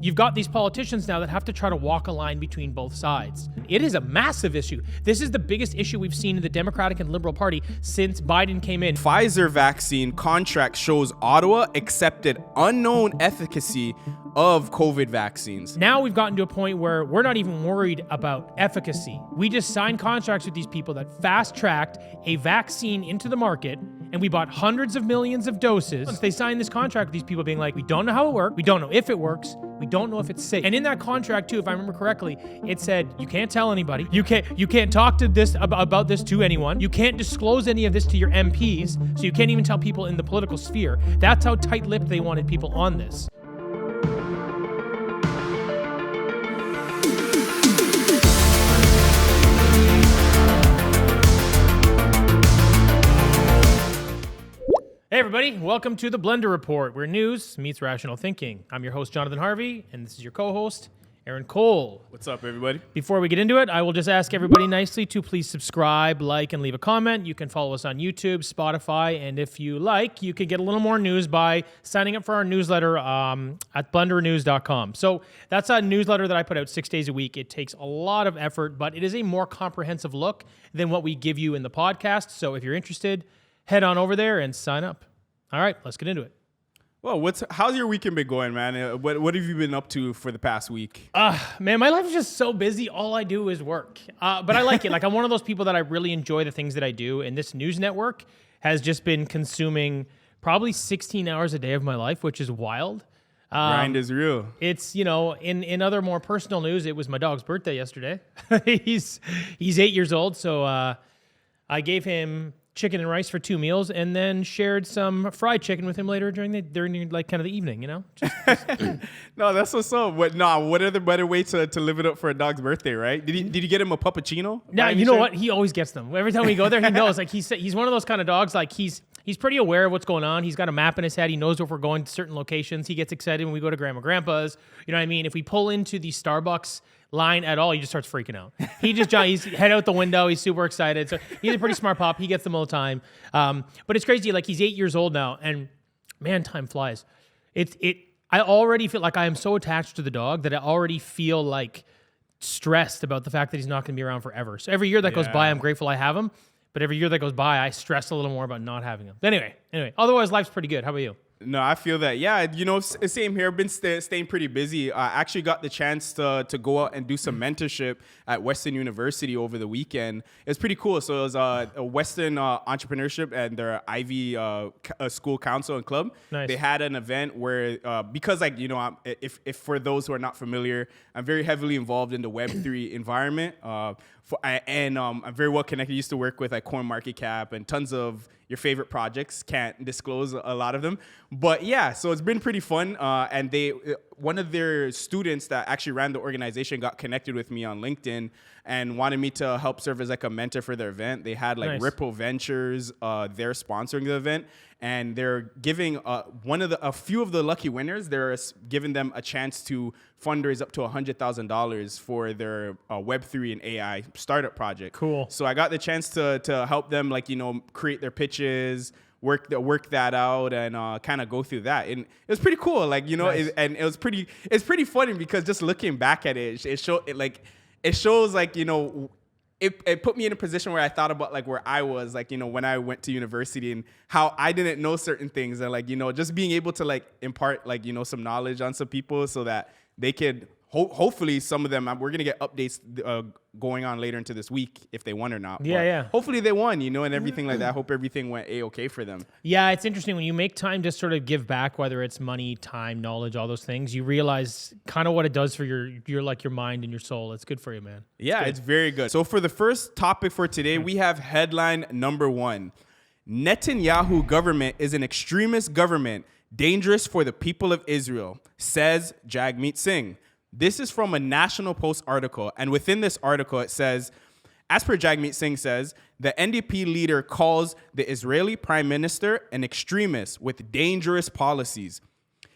You've got these politicians now that have to try to walk a line between both sides. It is a massive issue. This is the biggest issue we've seen in the Democratic and Liberal Party since Biden came in. Pfizer vaccine contract shows Ottawa accepted unknown efficacy of COVID vaccines. Now we've gotten to a point where we're not even worried about efficacy. We just signed contracts with these people that fast-tracked a vaccine into the market, and we bought hundreds of millions of doses. Once they signed this contract with these people being like, we don't know how it works, we don't know if it works, we don't know if it's safe. And in that contract too, if I remember correctly, it said you can't tell anybody, you can't talk to this about this to anyone, you can't disclose any of this to your MPs, so you can't even tell people in the political sphere. That's how tight-lipped they wanted people on this. Hey everybody, welcome to the Blendr Report, where news meets rational thinking. I'm your host, Jonathan Harvey, and this is your co-host, Aaron Cole. What's up, everybody? Before we get into it, I will just ask everybody nicely to please subscribe, like, and leave a comment. You can follow us on YouTube, Spotify, and if you like, you can get a little more news by signing up for our newsletter at blendrnews.com. So that's a newsletter that I put out 6 days a week. It takes a lot of effort, but it is a more comprehensive look than what we give you in the podcast. So if you're interested, head on over there and sign up. All right, let's get into it. Well, how's your weekend been going, man? What have you been up to for the past week? Man, my life is just so busy. All I do is work. But I like it. Like, I'm one of those people that I really enjoy the things that I do. And this news network has just been consuming probably 16 hours a day of my life, which is wild. Grind is real. It's, you know, in other more personal news, it was my dog's birthday yesterday. He's 8 years old, so I gave him chicken and rice for 2 meals, and then shared some fried chicken with him later during like kind of the evening, you know? No, that's what's up. What other better way to live it up for a dog's birthday, right? Did you get him a puppuccino? No, you know what? He always gets them. Every time we go there, he knows. Like, he's one of those kind of dogs, like he's pretty aware of what's going on. He's got a map in his head. He knows if we're going to certain locations. He gets excited when we go to Grandpa's. You know what I mean? If we pull into the Starbucks line at all, he just starts freaking out. He's head out the window. He's super excited. So he's a pretty smart pup. He gets them all the time. But it's crazy. Like, he's 8 years old now, and man, time flies. I already feel like I am so attached to the dog that I already feel like stressed about the fact that he's not going to be around forever. So every year that goes by, I'm grateful I have him. But every year that goes by, I stress a little more about not having him. Anyway, otherwise life's pretty good. How about you? No, I feel that. Yeah, you know, same here. Been staying pretty busy. I actually got the chance to go out and do some mentorship at Western University over the weekend. It's pretty cool. So it was a Western entrepreneurship and their Ivy school council and club. Nice. They had an event where, because, like, you know, if for those who are not familiar, I'm very heavily involved in the Web3 environment. I'm very well connected. I used to work with like CoinMarketCap and tons of your favorite projects. Can't disclose a lot of them, but yeah. So it's been pretty fun. And one of their students that actually ran the organization got connected with me on LinkedIn and wanted me to help serve as like a mentor for their event. They had like Nice. Ripple Ventures, they're sponsoring the event, and they're giving a few of the lucky winners. They're giving them a chance to fundraise up to $100,000 for their Web3 and AI startup project. Cool. So I got the chance to help them, like, you know, create their pitches, work that out, and kind of go through that. And it was pretty cool, like, you know. Nice. It's pretty funny because just looking back at it, it shows like, you know, it put me in a position where I thought about like where I was, like, you know, when I went to university and how I didn't know certain things, and like, you know, just being able to like impart, like, you know, some knowledge on some people so that they could hopefully some of them, we're going to get updates going on later into this week if they won or not. Yeah. Hopefully they won, you know, and everything like that. I hope everything went A-okay for them. Yeah, it's interesting when you make time to sort of give back, whether it's money, time, knowledge, all those things, you realize kind of what it does for your like your mind and your soul. It's good for you, man. Yeah, it's very good. So for the first topic for today, we have headline number 1. Netanyahu government is an extremist government, dangerous for the people of Israel, says Jagmeet Singh. This is from a National Post article, and within this article it says, as per Jagmeet Singh says, the NDP leader calls the Israeli prime minister an extremist with dangerous policies.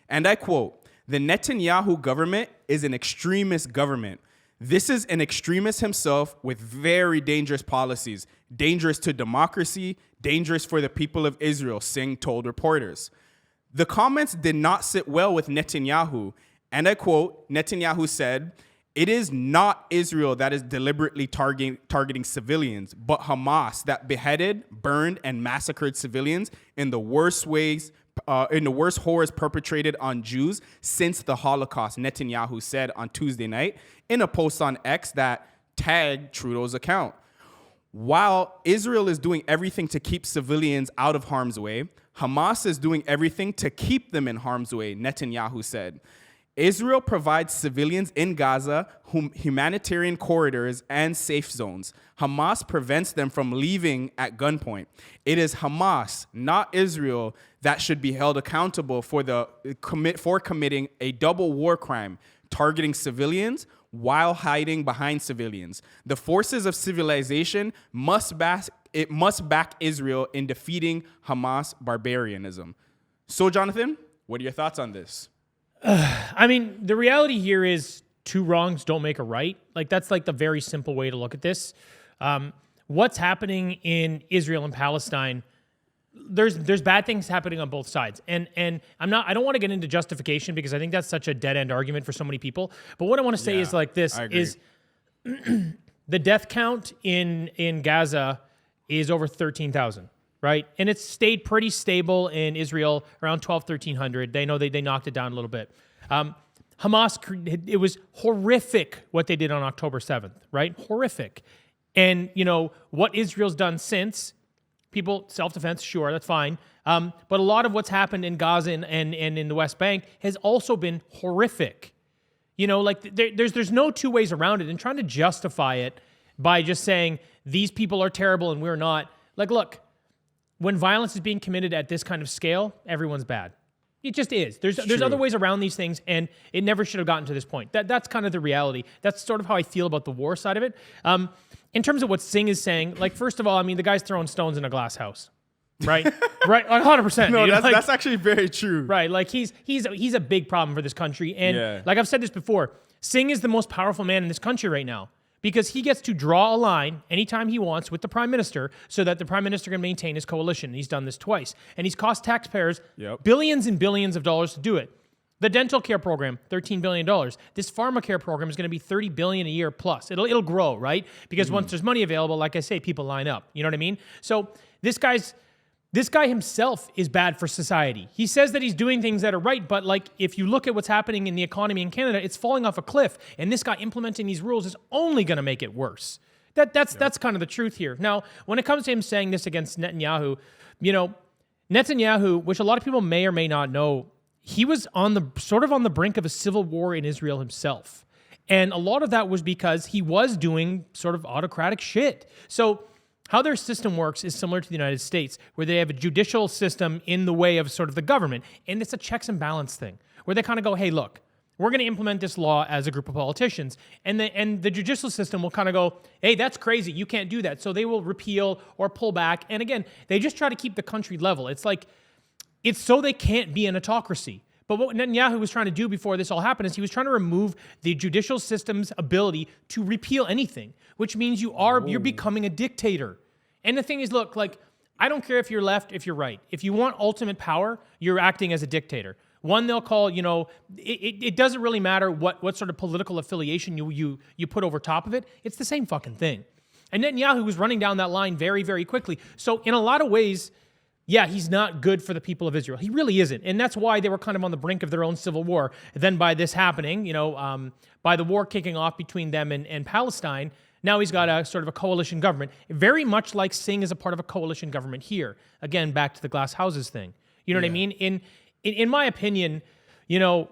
And I quote, "The Netanyahu government is an extremist government. This is an extremist himself with very dangerous policies, dangerous to democracy, dangerous for the people of Israel," Singh told reporters. The comments did not sit well with Netanyahu, And I quote, Netanyahu said, "It is not Israel that is deliberately targeting civilians, but Hamas that beheaded, burned, and massacred civilians in the worst ways, in the worst horrors perpetrated on Jews since the Holocaust," Netanyahu said on Tuesday night in a post on X that tagged Trudeau's account. While Israel is doing everything to keep civilians out of harm's way, Hamas is doing everything to keep them in harm's way, Netanyahu said. Israel provides civilians in Gaza humanitarian corridors and safe zones. Hamas prevents them from leaving at gunpoint. It is Hamas, not Israel, that should be held accountable for committing a double war crime, targeting civilians while hiding behind civilians. The forces of civilization must back Israel in defeating Hamas barbarianism. So, Jonathan, what are your thoughts on this? I mean, the reality here is two wrongs don't make a right. Like, that's like the very simple way to look at this. What's happening in Israel and Palestine, there's bad things happening on both sides. And I don't want to get into justification because I think that's such a dead-end argument for so many people. But what I want to say is like this, is the death count in Gaza is over 13,000. Right? And it's stayed pretty stable in Israel, around 1,300. They know they knocked it down a little bit. Hamas, it was horrific what they did on October 7th, right? Horrific. And, you know, what Israel's done since, people, self-defense, sure, that's fine. But a lot of what's happened in Gaza and in the West Bank has also been horrific. You know, like there's no two ways around it. And trying to justify it by just saying these people are terrible and we're not. Like, look, when violence is being committed at this kind of scale, everyone's bad. It just is. There's other ways around these things, and it never should have gotten to this point. That's kind of the reality. That's sort of how I feel about the war side of it. In terms of what Singh is saying, like, first of all, I mean, the guy's throwing stones in a glass house, right? Right, 100%. No, dude. that's actually very true. Right, like he's a big problem for this country, and like I've said this before, Singh is the most powerful man in this country right now. Because he gets to draw a line anytime he wants with the prime minister so that the prime minister can maintain his coalition. And he's done this twice. And he's cost taxpayers billions and billions of dollars to do it. The dental care program, $13 billion. This pharmacare program is going to be $30 billion a year plus. It'll grow, right? Because once there's money available, like I say, people line up. You know what I mean? So this guy himself is bad for society. He says that he's doing things that are right, but like if you look at what's happening in the economy in Canada, it's falling off a cliff. And this guy implementing these rules is only going to make it worse. That's kind of the truth here. Now, when it comes to him saying this against Netanyahu, you know, Netanyahu, which a lot of people may or may not know, he was on the brink of a civil war in Israel himself. And a lot of that was because he was doing sort of autocratic shit. So how their system works is similar to the United States, where they have a judicial system in the way of sort of the government. And it's a checks and balance thing, where they kind of go, hey, look, we're going to implement this law as a group of politicians. And the judicial system will kind of go, hey, that's crazy. You can't do that. So they will repeal or pull back. And again, they just try to keep the country level. It's like, it's so they can't be an autocracy. But what Netanyahu was trying to do before this all happened is he was trying to remove the judicial system's ability to repeal anything, which means you're becoming a dictator. And the thing is, look, like, I don't care if you're left, if you're right. If you want ultimate power, you're acting as a dictator. One they'll call, you know, it doesn't really matter what sort of political affiliation you put over top of it. It's the same fucking thing. And Netanyahu was running down that line very, very quickly. So in a lot of ways, yeah, he's not good for the people of Israel. He really isn't. And that's why they were kind of on the brink of their own civil war. Then by this happening, you know, by the war kicking off between them and Palestine, now he's got a sort of a coalition government, very much like Singh is a part of a coalition government here. Again, back to the glass houses thing. You know what I mean? In my opinion, you know,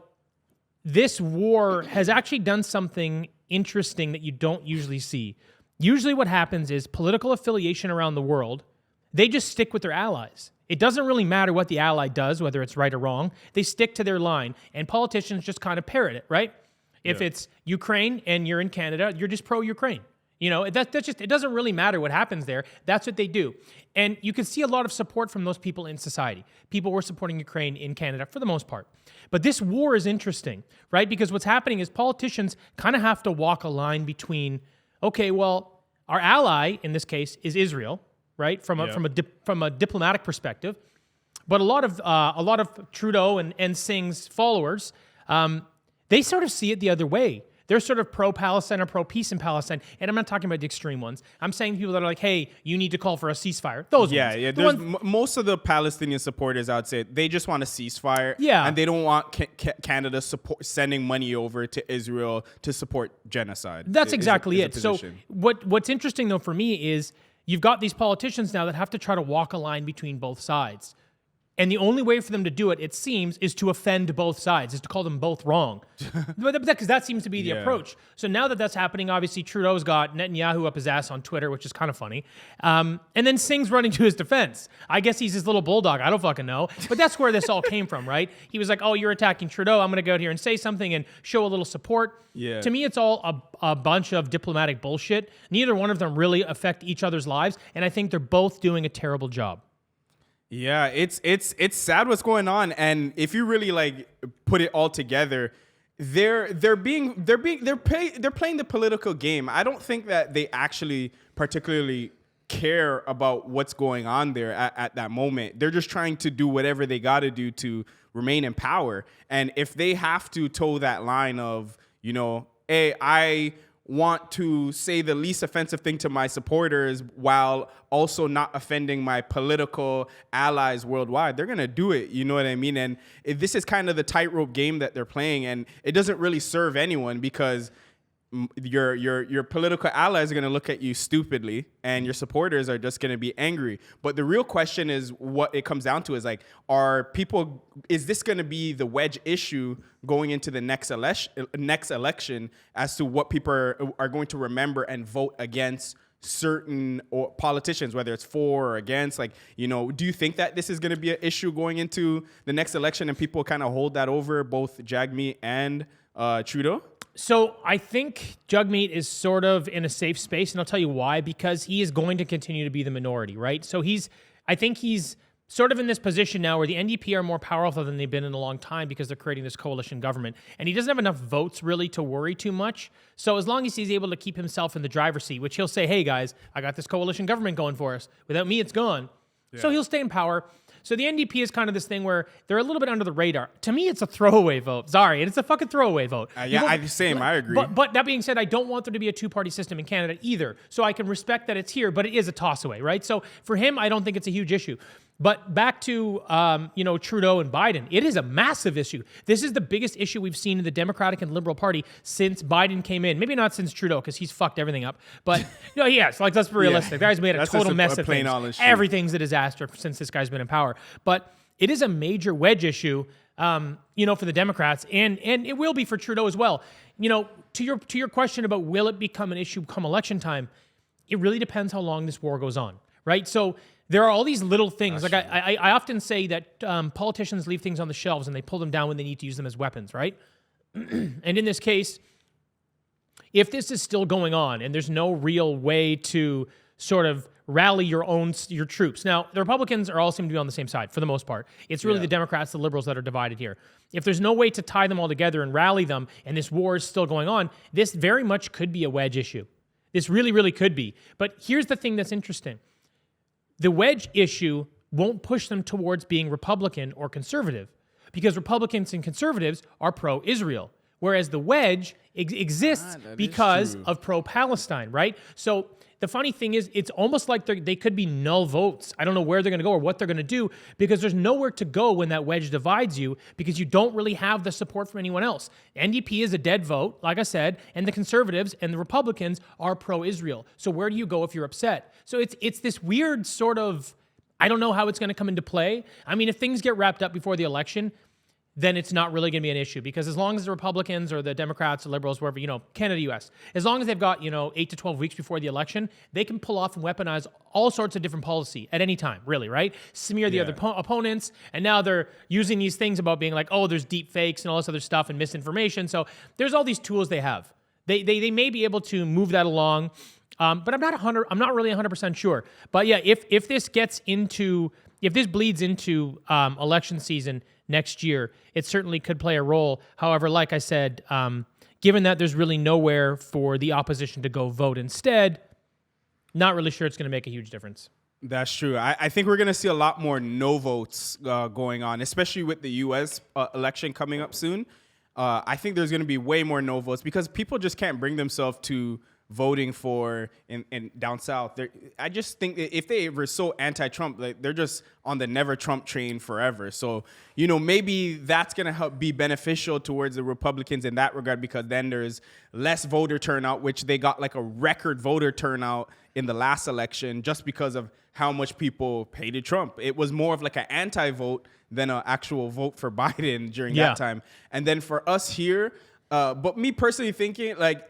this war has actually done something interesting that you don't usually see. Usually what happens is political affiliation around the world, they just stick with their allies. It doesn't really matter what the ally does, whether it's right or wrong. They stick to their line, and politicians just kind of parrot it, right? If it's Ukraine and you're in Canada, you're just pro-Ukraine. You know, that's just, it doesn't really matter what happens there. That's what they do. And you can see a lot of support from those people in society. People were supporting Ukraine in Canada for the most part. But this war is interesting, right? Because what's happening is politicians kind of have to walk a line between, okay, well, our ally in this case is Israel, right? From a diplomatic perspective. But a lot of Trudeau and Singh's followers, they sort of see it the other way. They're sort of pro-Palestine or pro-peace in Palestine. And I'm not talking about the extreme ones. I'm saying people that are like, hey, you need to call for a ceasefire. Those ones. Yeah. Most of the Palestinian supporters, I would say, they just want a ceasefire. Yeah. And they don't want Canada sending money over to Israel to support genocide. That's exactly it. So what's interesting, though, for me is you've got these politicians now that have to try to walk a line between both sides. And the only way for them to do it, it seems, is to offend both sides, is to call them both wrong. Because that seems to be the approach. So now that that's happening, obviously Trudeau's got Netanyahu up his ass on Twitter, which is kind of funny. And then Singh's running to his defense. I guess he's his little bulldog. I don't fucking know. But that's where this all came from, right? He was like, oh, you're attacking Trudeau. I'm going to go out here and say something and show a little support. Yeah. To me, it's all a bunch of diplomatic bullshit. Neither one of them really affect each other's lives. And I think they're both doing a terrible job. Yeah, it's sad what's going on, and if you really like put it all together, they're playing the political game. I don't think that they actually particularly care about what's going on there at that moment. They're just trying to do whatever they got to do to remain in power, and if they have to toe that line of, you know, hey, I want to say the least offensive thing to my supporters while also not offending my political allies worldwide, they're going to do it. You know what I mean? And this is kind of the tightrope game that they're playing, and it doesn't really serve anyone because your political allies are going to look at you stupidly and your supporters are just going to be angry. But the real question is, what it comes down to is like, is this going to be the wedge issue going into the next election as to what people are going to remember and vote against certain politicians, whether it's for or against? Like, you know, do you think that this is going to be an issue going into the next election and people kind of hold that over both Jagmeet and Trudeau? So I think Jagmeet is sort of in a safe space, and I'll tell you why. Because he is going to continue to be the minority, right? So I think he's sort of in this position now where the NDP are more powerful than they've been in a long time because they're creating this coalition government. And he doesn't have enough votes really to worry too much. So as long as he's able to keep himself in the driver's seat, which he'll say, hey guys, I got this coalition government going for us. Without me, it's gone. Yeah. So he'll stay in power. So the NDP is kind of this thing where they're a little bit under the radar. To me, it's a throwaway vote. Sorry, it's a fucking throwaway vote. I agree. But that being said, I don't want there to be a two-party system in Canada either. So I can respect that it's here, but it is a toss-away, right? So for him, I don't think it's a huge issue. But back to Trudeau and Biden, it is a massive issue. This is the biggest issue we've seen in the Democratic and Liberal Party since Biden came in. Maybe not since Trudeau, because he's fucked everything up. But yes, like let's be realistic. The guy's made a total mess of things. Everything's a disaster since this guy's been in power. But it is a major wedge issue, for the Democrats, and it will be for Trudeau as well. You know, to your question about will it become an issue come election time, it really depends how long this war goes on, right? So there are all these little things. Like I often say that politicians leave things on the shelves and they pull them down when they need to use them as weapons, right? And in this case, if this is still going on and there's no real way to sort of rally your troops. Now, the Republicans all seem to be on the same side for the most part. It's really the Democrats, the Liberals that are divided here. If there's no way to tie them all together and rally them, and this war is still going on, this very much could be a wedge issue. This really, really could be. But here's the thing that's interesting. The wedge issue won't push them towards being Republican or conservative because Republicans and conservatives are pro-Israel, whereas the wedge exists because of pro-Palestine, right? So the funny thing is, it's almost like they could be null votes. I don't know where they're going to go or what they're going to do because there's nowhere to go when that wedge divides you because you don't really have the support from anyone else. NDP is a dead vote, like I said, and the conservatives and the Republicans are pro-Israel. So where do you go if you're upset? So it's this weird sort of, I don't know how it's going to come into play. I mean, if things get wrapped up before the election, then it's not really going to be an issue because as long as the Republicans or the Democrats or Liberals, wherever, Canada, US, as long as they've got, 8 to 12 weeks before the election, they can pull off and weaponize all sorts of different policy at any time, really, right? Smear the other opponents. And now they're using these things about being like, oh, there's deep fakes and all this other stuff and misinformation. So there's all these tools they have. They may be able to move that along. But I'm not really 100% sure. But yeah, if this bleeds into election season next year, it certainly could play a role. However, like I said, given that there's really nowhere for the opposition to go vote instead, not really sure it's going to make a huge difference. That's true. I think we're going to see a lot more no votes going on, especially with the U.S. Election coming up soon. I think there's going to be way more no votes because people just can't bring themselves to voting for in down south. I just think that if they were so anti-Trump, like, they're just on the never Trump train forever. So, maybe that's going to help be beneficial towards the Republicans in that regard, because then there's less voter turnout, which they got like a record voter turnout in the last election just because of how much people hated Trump. It was more of like an anti-vote than an actual vote for Biden during that time. And then for us here, but me personally thinking, like,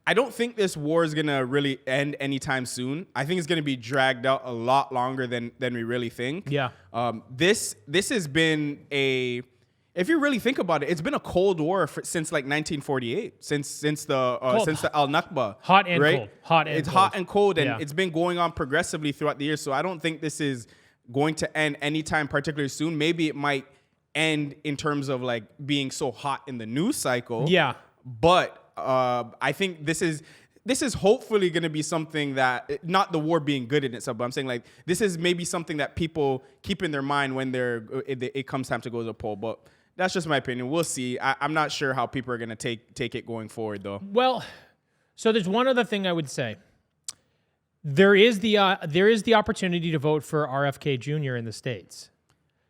I don't think this war is going to really end anytime soon. I think it's going to be dragged out a lot longer than we really think. Yeah. This has been if you really think about it, it's been a Cold War since like 1948, since the Al Nakba. Hot and cold. It's hot and cold, and it's been going on progressively throughout the years. So I don't think this is going to end anytime particularly soon. Maybe it might end in terms of like being so hot in the news cycle. Yeah. But I think this is hopefully going to be something that, not the war being good in itself, but I'm saying like this is maybe something that people keep in their mind when it comes time to go to the poll. But that's just my opinion. We'll see. I'm not sure how people are going to take it going forward, though. Well, so there's one other thing I would say. There is the opportunity to vote for RFK Jr. in the States.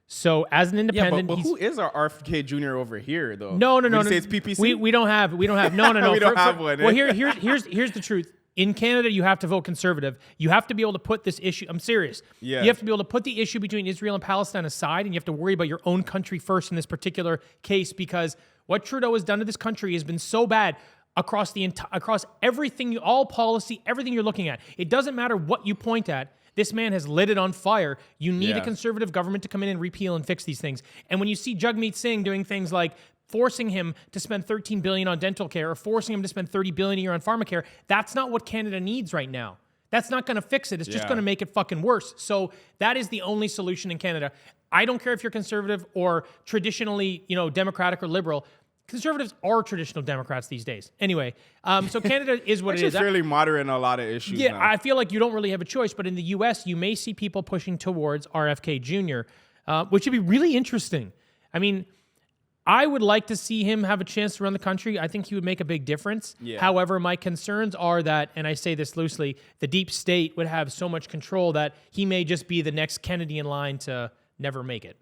So as an independent, but who is our RFK Jr. over here, though? No. It's PPC. We don't have. No. We don't have one. Well, here's the truth. In Canada, you have to vote conservative. You have to be able to put this issue. I'm serious. Yeah. You have to be able to put the issue between Israel and Palestine aside, and you have to worry about your own country first in this particular case, because what Trudeau has done to this country has been so bad across across everything, all policy, everything you're looking at. It doesn't matter what you point at. This man has lit it on fire. You need a conservative government to come in and repeal and fix these things. And when you see Jagmeet Singh doing things like forcing him to spend $13 billion on dental care or forcing him to spend $30 billion a year on pharmacare, that's not what Canada needs right now. That's not going to fix it. It's just going to make it fucking worse. So that is the only solution in Canada. I don't care if you're conservative or traditionally, Democratic or liberal. Conservatives are traditional Democrats these days. Anyway, so Canada is what it is. It's fairly moderate in a lot of issues. Yeah, now. I feel like you don't really have a choice. But in the U.S., you may see people pushing towards RFK Jr., which would be really interesting. I mean, I would like to see him have a chance to run the country. I think he would make a big difference. Yeah. However, my concerns are that, and I say this loosely, the deep state would have so much control that he may just be the next Kennedy in line to never make it.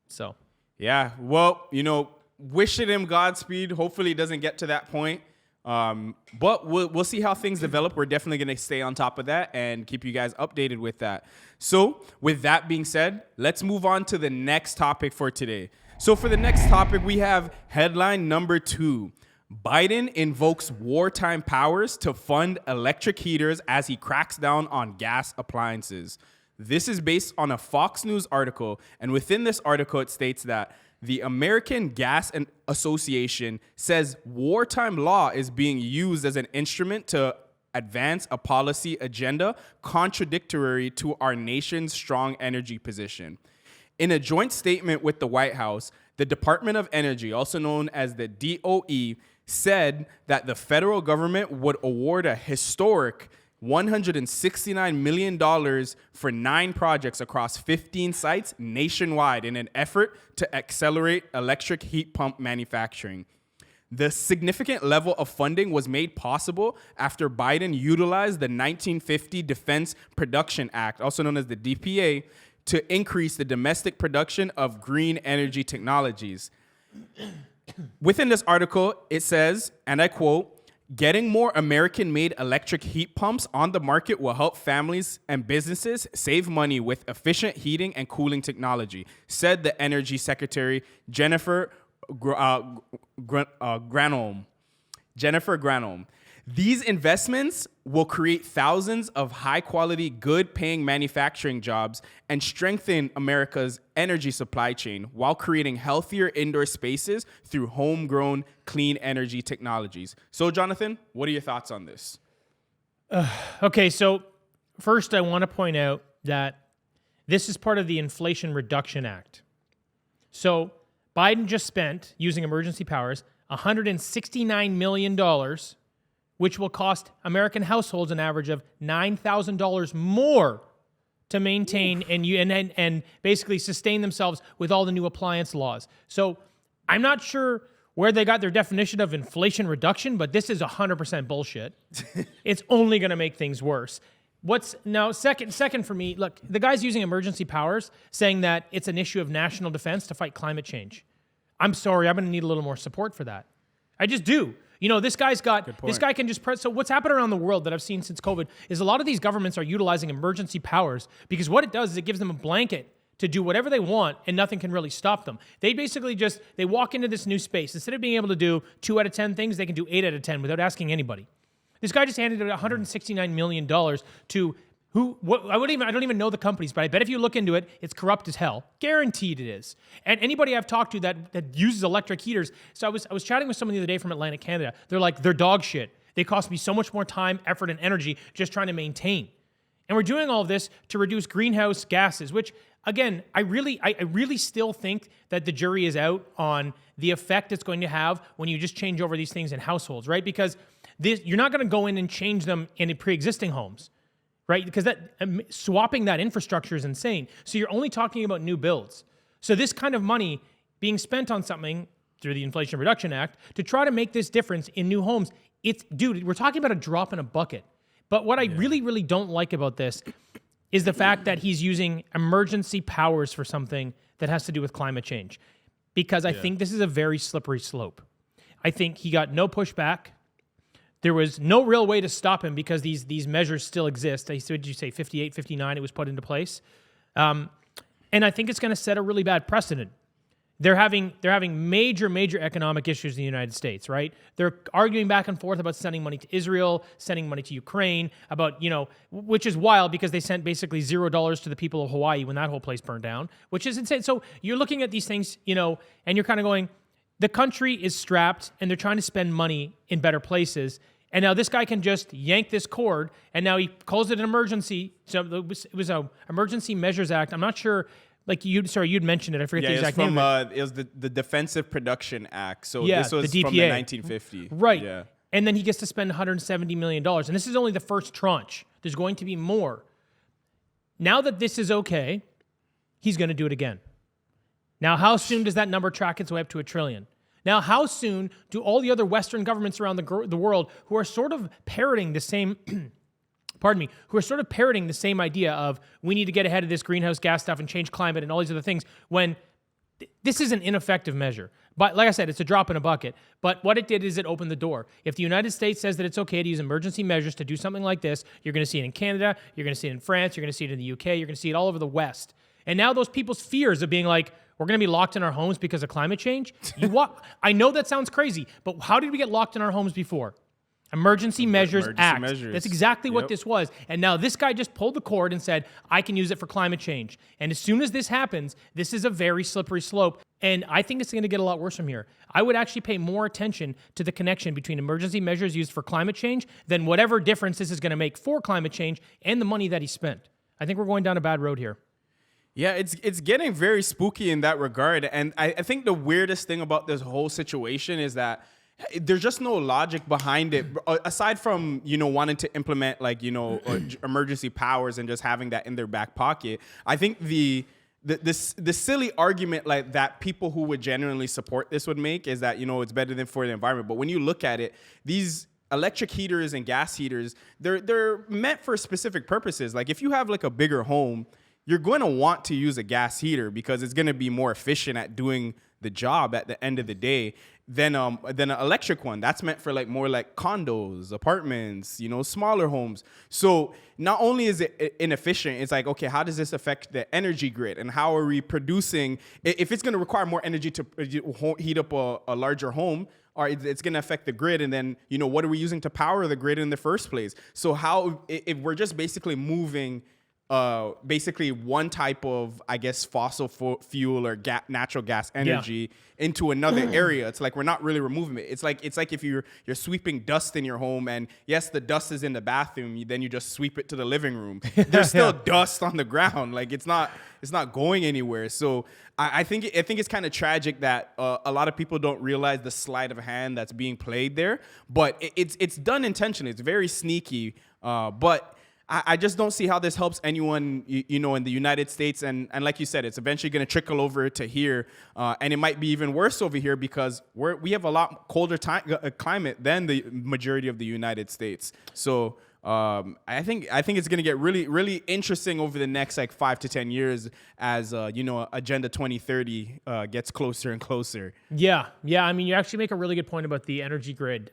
So. Yeah, well, wishing him Godspeed. Hopefully it doesn't get to that point. But we'll see how things develop. We're definitely going to stay on top of that and keep you guys updated with that. So with that being said, let's move on to the next topic for today. So for the next topic, we have headline number 2. Biden invokes wartime powers to fund electric heaters as he cracks down on gas appliances. This is based on a Fox News article. And within this article, it states that the American Gas Association says wartime law is being used as an instrument to advance a policy agenda contradictory to our nation's strong energy position. In a joint statement with the White House, the Department of Energy, also known as the DOE, said that the federal government would award a historic $169 million for 9 projects across 15 sites nationwide in an effort to accelerate electric heat pump manufacturing. The significant level of funding was made possible after Biden utilized the 1950 Defense Production Act, also known as the DPA, to increase the domestic production of green energy technologies. Within this article, it says, and I quote, "Getting more American-made electric heat pumps on the market will help families and businesses save money with efficient heating and cooling technology," said the Energy Secretary Jennifer Granholm. These investments will create thousands of high-quality, good-paying manufacturing jobs and strengthen America's energy supply chain while creating healthier indoor spaces through homegrown clean energy technologies. So, Jonathan, what are your thoughts on this? Okay, so first I want to point out that this is part of the Inflation Reduction Act. So Biden just spent, using emergency powers, $169 million, which will cost American households an average of $9,000 more to maintain and basically sustain themselves with all the new appliance laws. So I'm not sure where they got their definition of inflation reduction, but this is 100% bullshit. It's only going to make things worse. What's now second for me, look, the guy's using emergency powers, saying that it's an issue of national defense to fight climate change. I'm sorry, I'm going to need a little more support for that. I just do. You know, this guy can just press. So what's happened around the world that I've seen since COVID is a lot of these governments are utilizing emergency powers because what it does is it gives them a blanket to do whatever they want and nothing can really stop them. They basically they walk into this new space. Instead of being able to do 2 out of 10 things, they can do 8 out of 10 without asking anybody. This guy just handed $169 million to I don't even know the companies, but I bet if you look into it, it's corrupt as hell. Guaranteed it is. And anybody I've talked to that uses electric heaters, so I was chatting with someone the other day from Atlantic Canada. They're like, they're dog shit. They cost me so much more time, effort, and energy just trying to maintain. And we're doing all of this to reduce greenhouse gases, which again, I really still think that the jury is out on the effect it's going to have when you just change over these things in households, right? Because you're not going to go in and change them in pre-existing homes, right? Because swapping that infrastructure is insane. So you're only talking about new builds. So this kind of money being spent on something through the Inflation Reduction Act to try to make this difference in new homes, dude, we're talking about a drop in a bucket. But what I really, really don't like about this is the fact that he's using emergency powers for something that has to do with climate change. Because I think this is a very slippery slope. I think he got no pushback. There was no real way to stop him because these measures still exist. Did you say 58, 59, it was put into place? And I think it's going to set a really bad precedent. They're having major economic issues in the United States, right? They're arguing back and forth about sending money to Israel, sending money to Ukraine, about, which is wild because they sent basically $0 to the people of Hawaii when that whole place burned down, which is insane. So you're looking at these things, and you're kind of going, the country is strapped and they're trying to spend money in better places. And now this guy can just yank this cord, and now he calls it an emergency. So it was an Emergency Measures Act. I'm not sure. Like you'd mentioned it. I forget the exact name. It was the Defensive Production Act. So this was the DPA. from the 1950. Right. Yeah. And then he gets to spend $170 million. And this is only the first tranche. There's going to be more. Now that this is okay, he's going to do it again. Now, how soon does that number track its way up to $1 trillion? Now, how soon do all the other Western governments around the world who are sort of parroting the same... who are sort of parroting the same idea of we need to get ahead of this greenhouse gas stuff and change climate and all these other things when this is an ineffective measure. But like I said, it's a drop in a bucket. But what it did is it opened the door. If the United States says that it's okay to use emergency measures to do something like this, you're going to see it in Canada, you're going to see it in France, you're going to see it in the UK, you're going to see it all over the West. And now those people's fears of being like, we're going to be locked in our homes because of climate change. I know that sounds crazy, but how did we get locked in our homes before? Emergency Measures Act. That's exactly what this was. And now this guy just pulled the cord and said, I can use it for climate change. And as soon as this happens, this is a very slippery slope. And I think it's going to get a lot worse from here. I would actually pay more attention to the connection between emergency measures used for climate change than whatever difference this is going to make for climate change and the money that he spent. I think we're going down a bad road here. Yeah, it's getting very spooky in that regard. And I think the weirdest thing about this whole situation is that there's just no logic behind it, aside from, wanting to implement emergency powers and just having that in their back pocket. I think the silly argument like that people who would genuinely support this would make is that, it's better than for the environment. But when you look at it, these electric heaters and gas heaters, they're meant for specific purposes. Like if you have like a bigger home, you're going to want to use a gas heater because it's going to be more efficient at doing the job at the end of the day than an electric one. That's meant for more like condos, apartments, smaller homes. So not only is it inefficient, it's like, okay, how does this affect the energy grid? And how are we producing, if it's going to require more energy to heat up a larger home, or it's going to affect the grid, and then, what are we using to power the grid in the first place? So if we're just basically moving basically one type of, I guess, fossil fuel or natural gas energy into another area. It's like we're not really removing it. It's like if you're sweeping dust in your home, and yes, the dust is in the bathroom, then you just sweep it to the living room. There's still dust on the ground. Like it's not going anywhere. So I think it's kind of tragic that a lot of people don't realize the sleight of hand that's being played there. But it's done intentionally. It's very sneaky. But I just don't see how this helps anyone, you know, in the United States. And like you said, it's eventually going to trickle over to here. And it might be even worse over here because we have a lot colder climate than the majority of the United States. So I think it's going to get really, really interesting over the next like 5 to 10 years as, you know, Agenda 2030 gets closer and closer. Yeah. I mean, you actually make a really good point about the energy grid.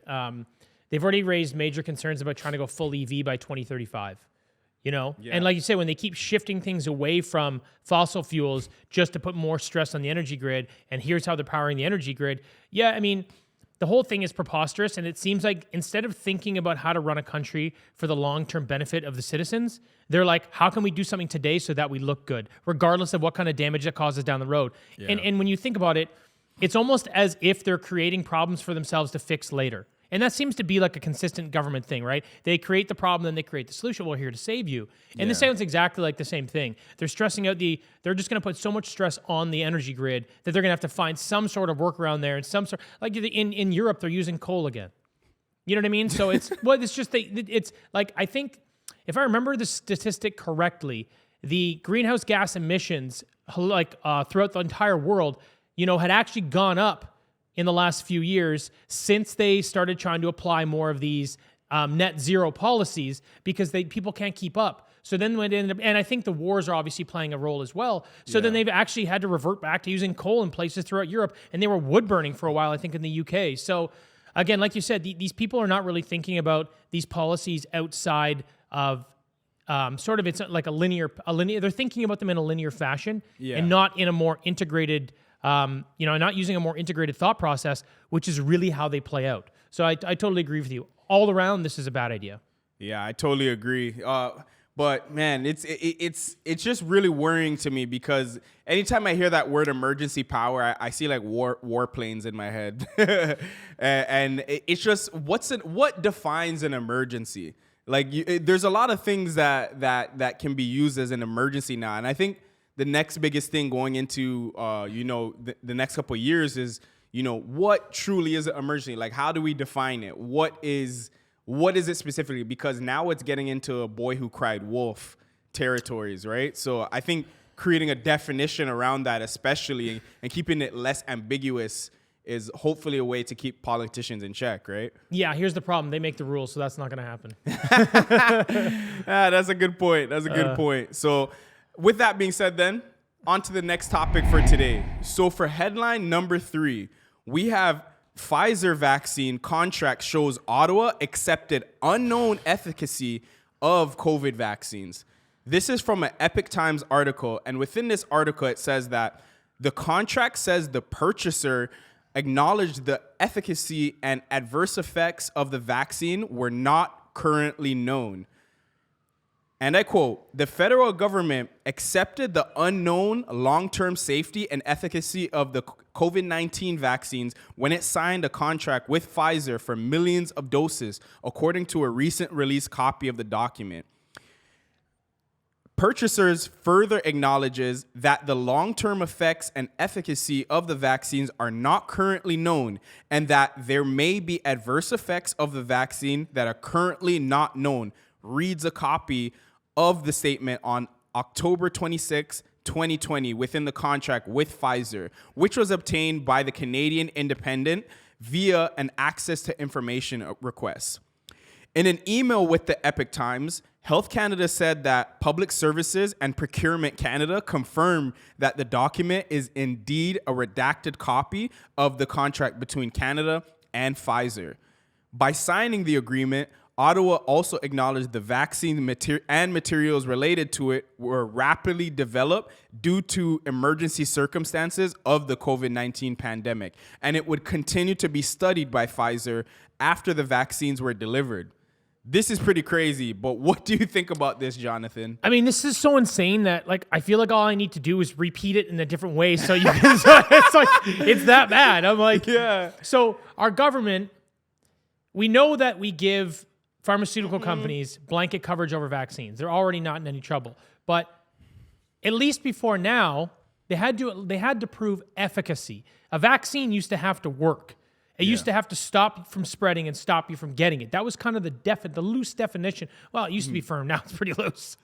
They've already raised major concerns about trying to go full EV by 2035, you know? Yeah. And like you said, when they keep shifting things away from fossil fuels just to put more stress on the energy grid, and here's how they're powering the energy grid. Yeah, I mean, the whole thing is preposterous, and it seems like instead of thinking about how to run a country for the long-term benefit of the citizens, they're like, how can we do something today so that we look good, regardless of what kind of damage that causes down the road? Yeah. And when you think about it, it's almost as if they're creating problems for themselves to fix later. And that seems to be like a consistent government thing, right? They create the problem, then they create the solution. We're here to save you. And this sounds exactly like the same thing. They're stressing out they're just going to put so much stress on the energy grid that they're going to have to find some sort of workaround there. And some sort, like in Europe, they're using coal again. You know what I mean? So it's, well, it's just, it's like, I think, if I remember the statistic correctly, the greenhouse gas emissions, like throughout the entire world, you know, had actually gone up in the last few years since they started trying to apply more of these net zero policies because people can't keep up. So then when it ended up, and I think the wars are obviously playing a role as well. So then they've actually had to revert back to using coal in places throughout Europe, and they were wood burning for a while, I think, in the UK. So again, like you said, these people are not really thinking about these policies outside of sort of, it's like a linear. They're thinking about them in a linear fashion and not in a more integrated. You know, not using a more integrated thought process, which is really how they play out. So I totally agree with you. All around, this is a bad idea. Yeah, I totally agree. But man, it's just really worrying to me because anytime I hear that word emergency power, I see like warplanes in my head, and it's just what defines an emergency? Like there's a lot of things that can be used as an emergency now, and I think the next biggest thing going into, you know, the next couple of years is, you know, what truly is an emergency? Like, how do we define it? What is it specifically? Because now it's getting into a boy who cried wolf territories, right? So I think creating a definition around that, especially, and keeping it less ambiguous is hopefully a way to keep politicians in check, right? Yeah, here's the problem. They make the rules, so that's not going to happen. That's a good point. That's a good point. So with that being said, then, on to the next topic for today. So for headline number 3, we have Pfizer vaccine contract shows Ottawa accepted unknown efficacy of COVID vaccines. This is from an Epic Times article, and within this article, it says that the contract says the purchaser acknowledged the efficacy and adverse effects of the vaccine were not currently known. And I quote, the federal government accepted the unknown long-term safety and efficacy of the COVID-19 vaccines when it signed a contract with Pfizer for millions of doses, according to a recent released copy of the document. Purchasers further acknowledges that the long-term effects and efficacy of the vaccines are not currently known and that there may be adverse effects of the vaccine that are currently not known, reads a copy of the statement on October 26, 2020, within the contract with Pfizer, which was obtained by the Canadian Independent via an access to information request. In an email with the Epic Times, Health Canada said that Public Services and Procurement Canada confirmed that the document is indeed a redacted copy of the contract between Canada and Pfizer. By signing the agreement, Ottawa also acknowledged the vaccine and materials related to it were rapidly developed due to emergency circumstances of the COVID-19 pandemic, and it would continue to be studied by Pfizer after the vaccines were delivered. This is pretty crazy, but what do you think about this, Jonathan? I mean, this is so insane that, like, I feel like all I need to do is repeat it in a different way so you can, it's like, it's that bad. I'm like, yeah. So our government, we know that we give pharmaceutical companies blanket coverage over vaccines. They're already not in any trouble. But at least before now, they had to prove efficacy. A vaccine used to have to work. It used to have to stop you from spreading and stop you from getting it. That was kind of the loose definition. Well, it used to be firm. Now it's pretty loose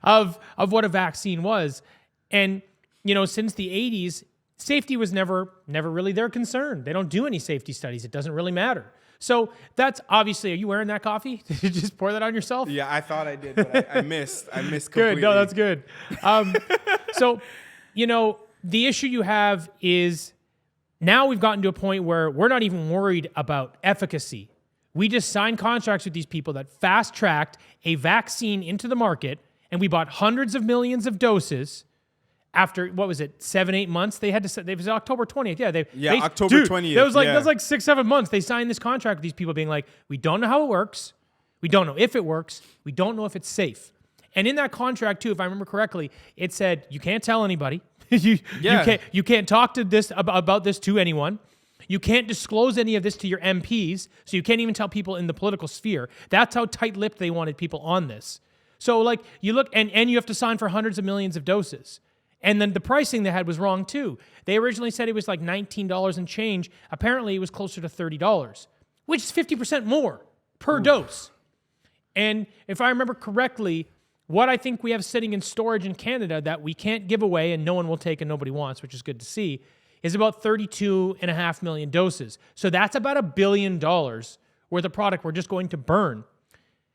of what a vaccine was. And, since the 80s, safety was never really their concern. They don't do any safety studies. It doesn't really matter. So that's obviously, are you wearing that coffee? Did you just pour that on yourself? Yeah, I thought I did, but I missed. I missed Good. completely. No, that's good. So, the issue you have is now we've gotten to a point where we're not even worried about efficacy. We just signed contracts with these people that fast-tracked a vaccine into the market, and we bought hundreds of millions of doses. After, what was it, 7-8 months? They had to. It was October 20th. Yeah, October 20th. That was like 6-7 months. They signed this contract with these people, being like, we don't know how it works, we don't know if it works, we don't know if it's safe. And in that contract too, if I remember correctly, it said you can't tell anybody. you can't talk to this about this to anyone. You can't disclose any of this to your MPs, so you can't even tell people in the political sphere. That's how tight-lipped they wanted people on this. So you look, and you have to sign for hundreds of millions of doses. And then the pricing they had was wrong too. They originally said it was like $19 and change. Apparently it was closer to $30, which is 50% more per dose. And if I remember correctly, what I think we have sitting in storage in Canada that we can't give away and no one will take and nobody wants, which is good to see, is about 32.5 million doses. So that's about $1 billion worth of product we're just going to burn.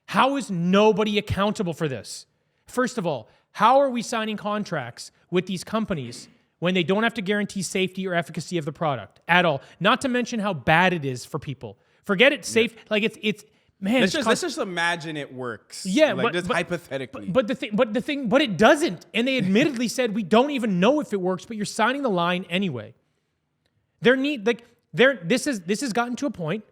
How is nobody accountable for this? First of all, how are we signing contracts with these companies when they don't have to guarantee safety or efficacy of the product at all? Not to mention how bad it is for people. Forget it's safe. Like it's man. Let's just imagine it works. Yeah, but hypothetically. But it doesn't. And they admittedly said we don't even know if it works, but you're signing the line anyway. This has gotten to a point.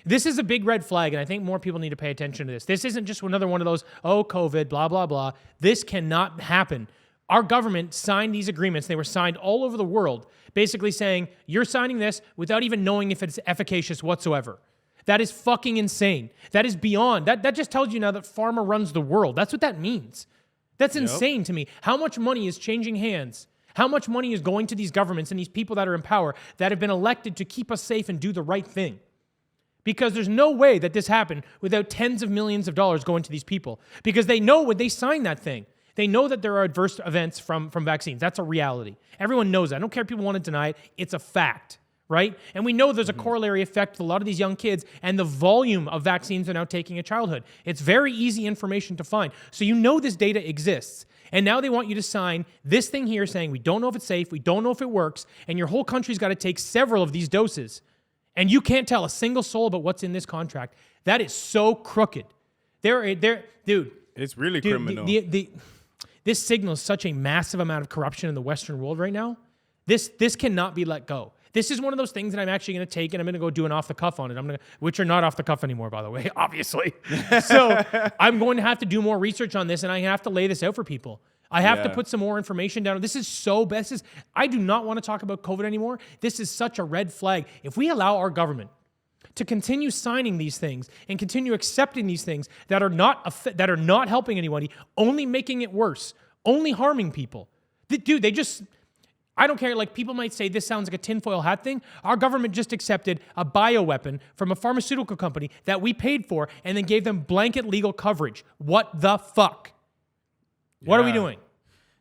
This is a big red flag, and I think more people need to pay attention to this. This isn't just another one of those, COVID, blah, blah, blah. This cannot happen. Our government signed these agreements. They were signed all over the world, basically saying, you're signing this without even knowing if it's efficacious whatsoever. That is fucking insane. That is beyond. That just tells you now that pharma runs the world. That's what that means. That's insane to me. How much money is changing hands? How much money is going to these governments and these people that are in power that have been elected to keep us safe and do the right thing? Because there's no way that this happened without tens of millions of dollars going to these people. Because they know when they sign that thing, they know that there are adverse events from vaccines. That's a reality. Everyone knows that. I don't care if people want to deny it. It's a fact, right? And we know there's a corollary effect with a lot of these young kids and the volume of vaccines they're now taking in childhood. It's very easy information to find. So you know this data exists. And now they want you to sign this thing here saying we don't know if it's safe, we don't know if it works, and your whole country's got to take several of these doses. And you can't tell a single soul about what's in this contract. That is so crooked. Dude. It's really criminal. This signals such a massive amount of corruption in the Western world right now. This cannot be let go. This is one of those things that I'm actually going to take and I'm going to go do an off the cuff on it. Which are not off the cuff anymore, by the way, obviously. So I'm going to have to do more research on this and I have to lay this out for people. I have to put some more information down. This is so bad. I do not want to talk about COVID anymore. This is such a red flag. If we allow our government to continue signing these things and continue accepting these things that are not helping anybody, only making it worse, only harming people. Dude, I don't care. Like, people might say this sounds like a tinfoil hat thing. Our government just accepted a bioweapon from a pharmaceutical company that we paid for and then gave them blanket legal coverage. What the fuck? What are we doing?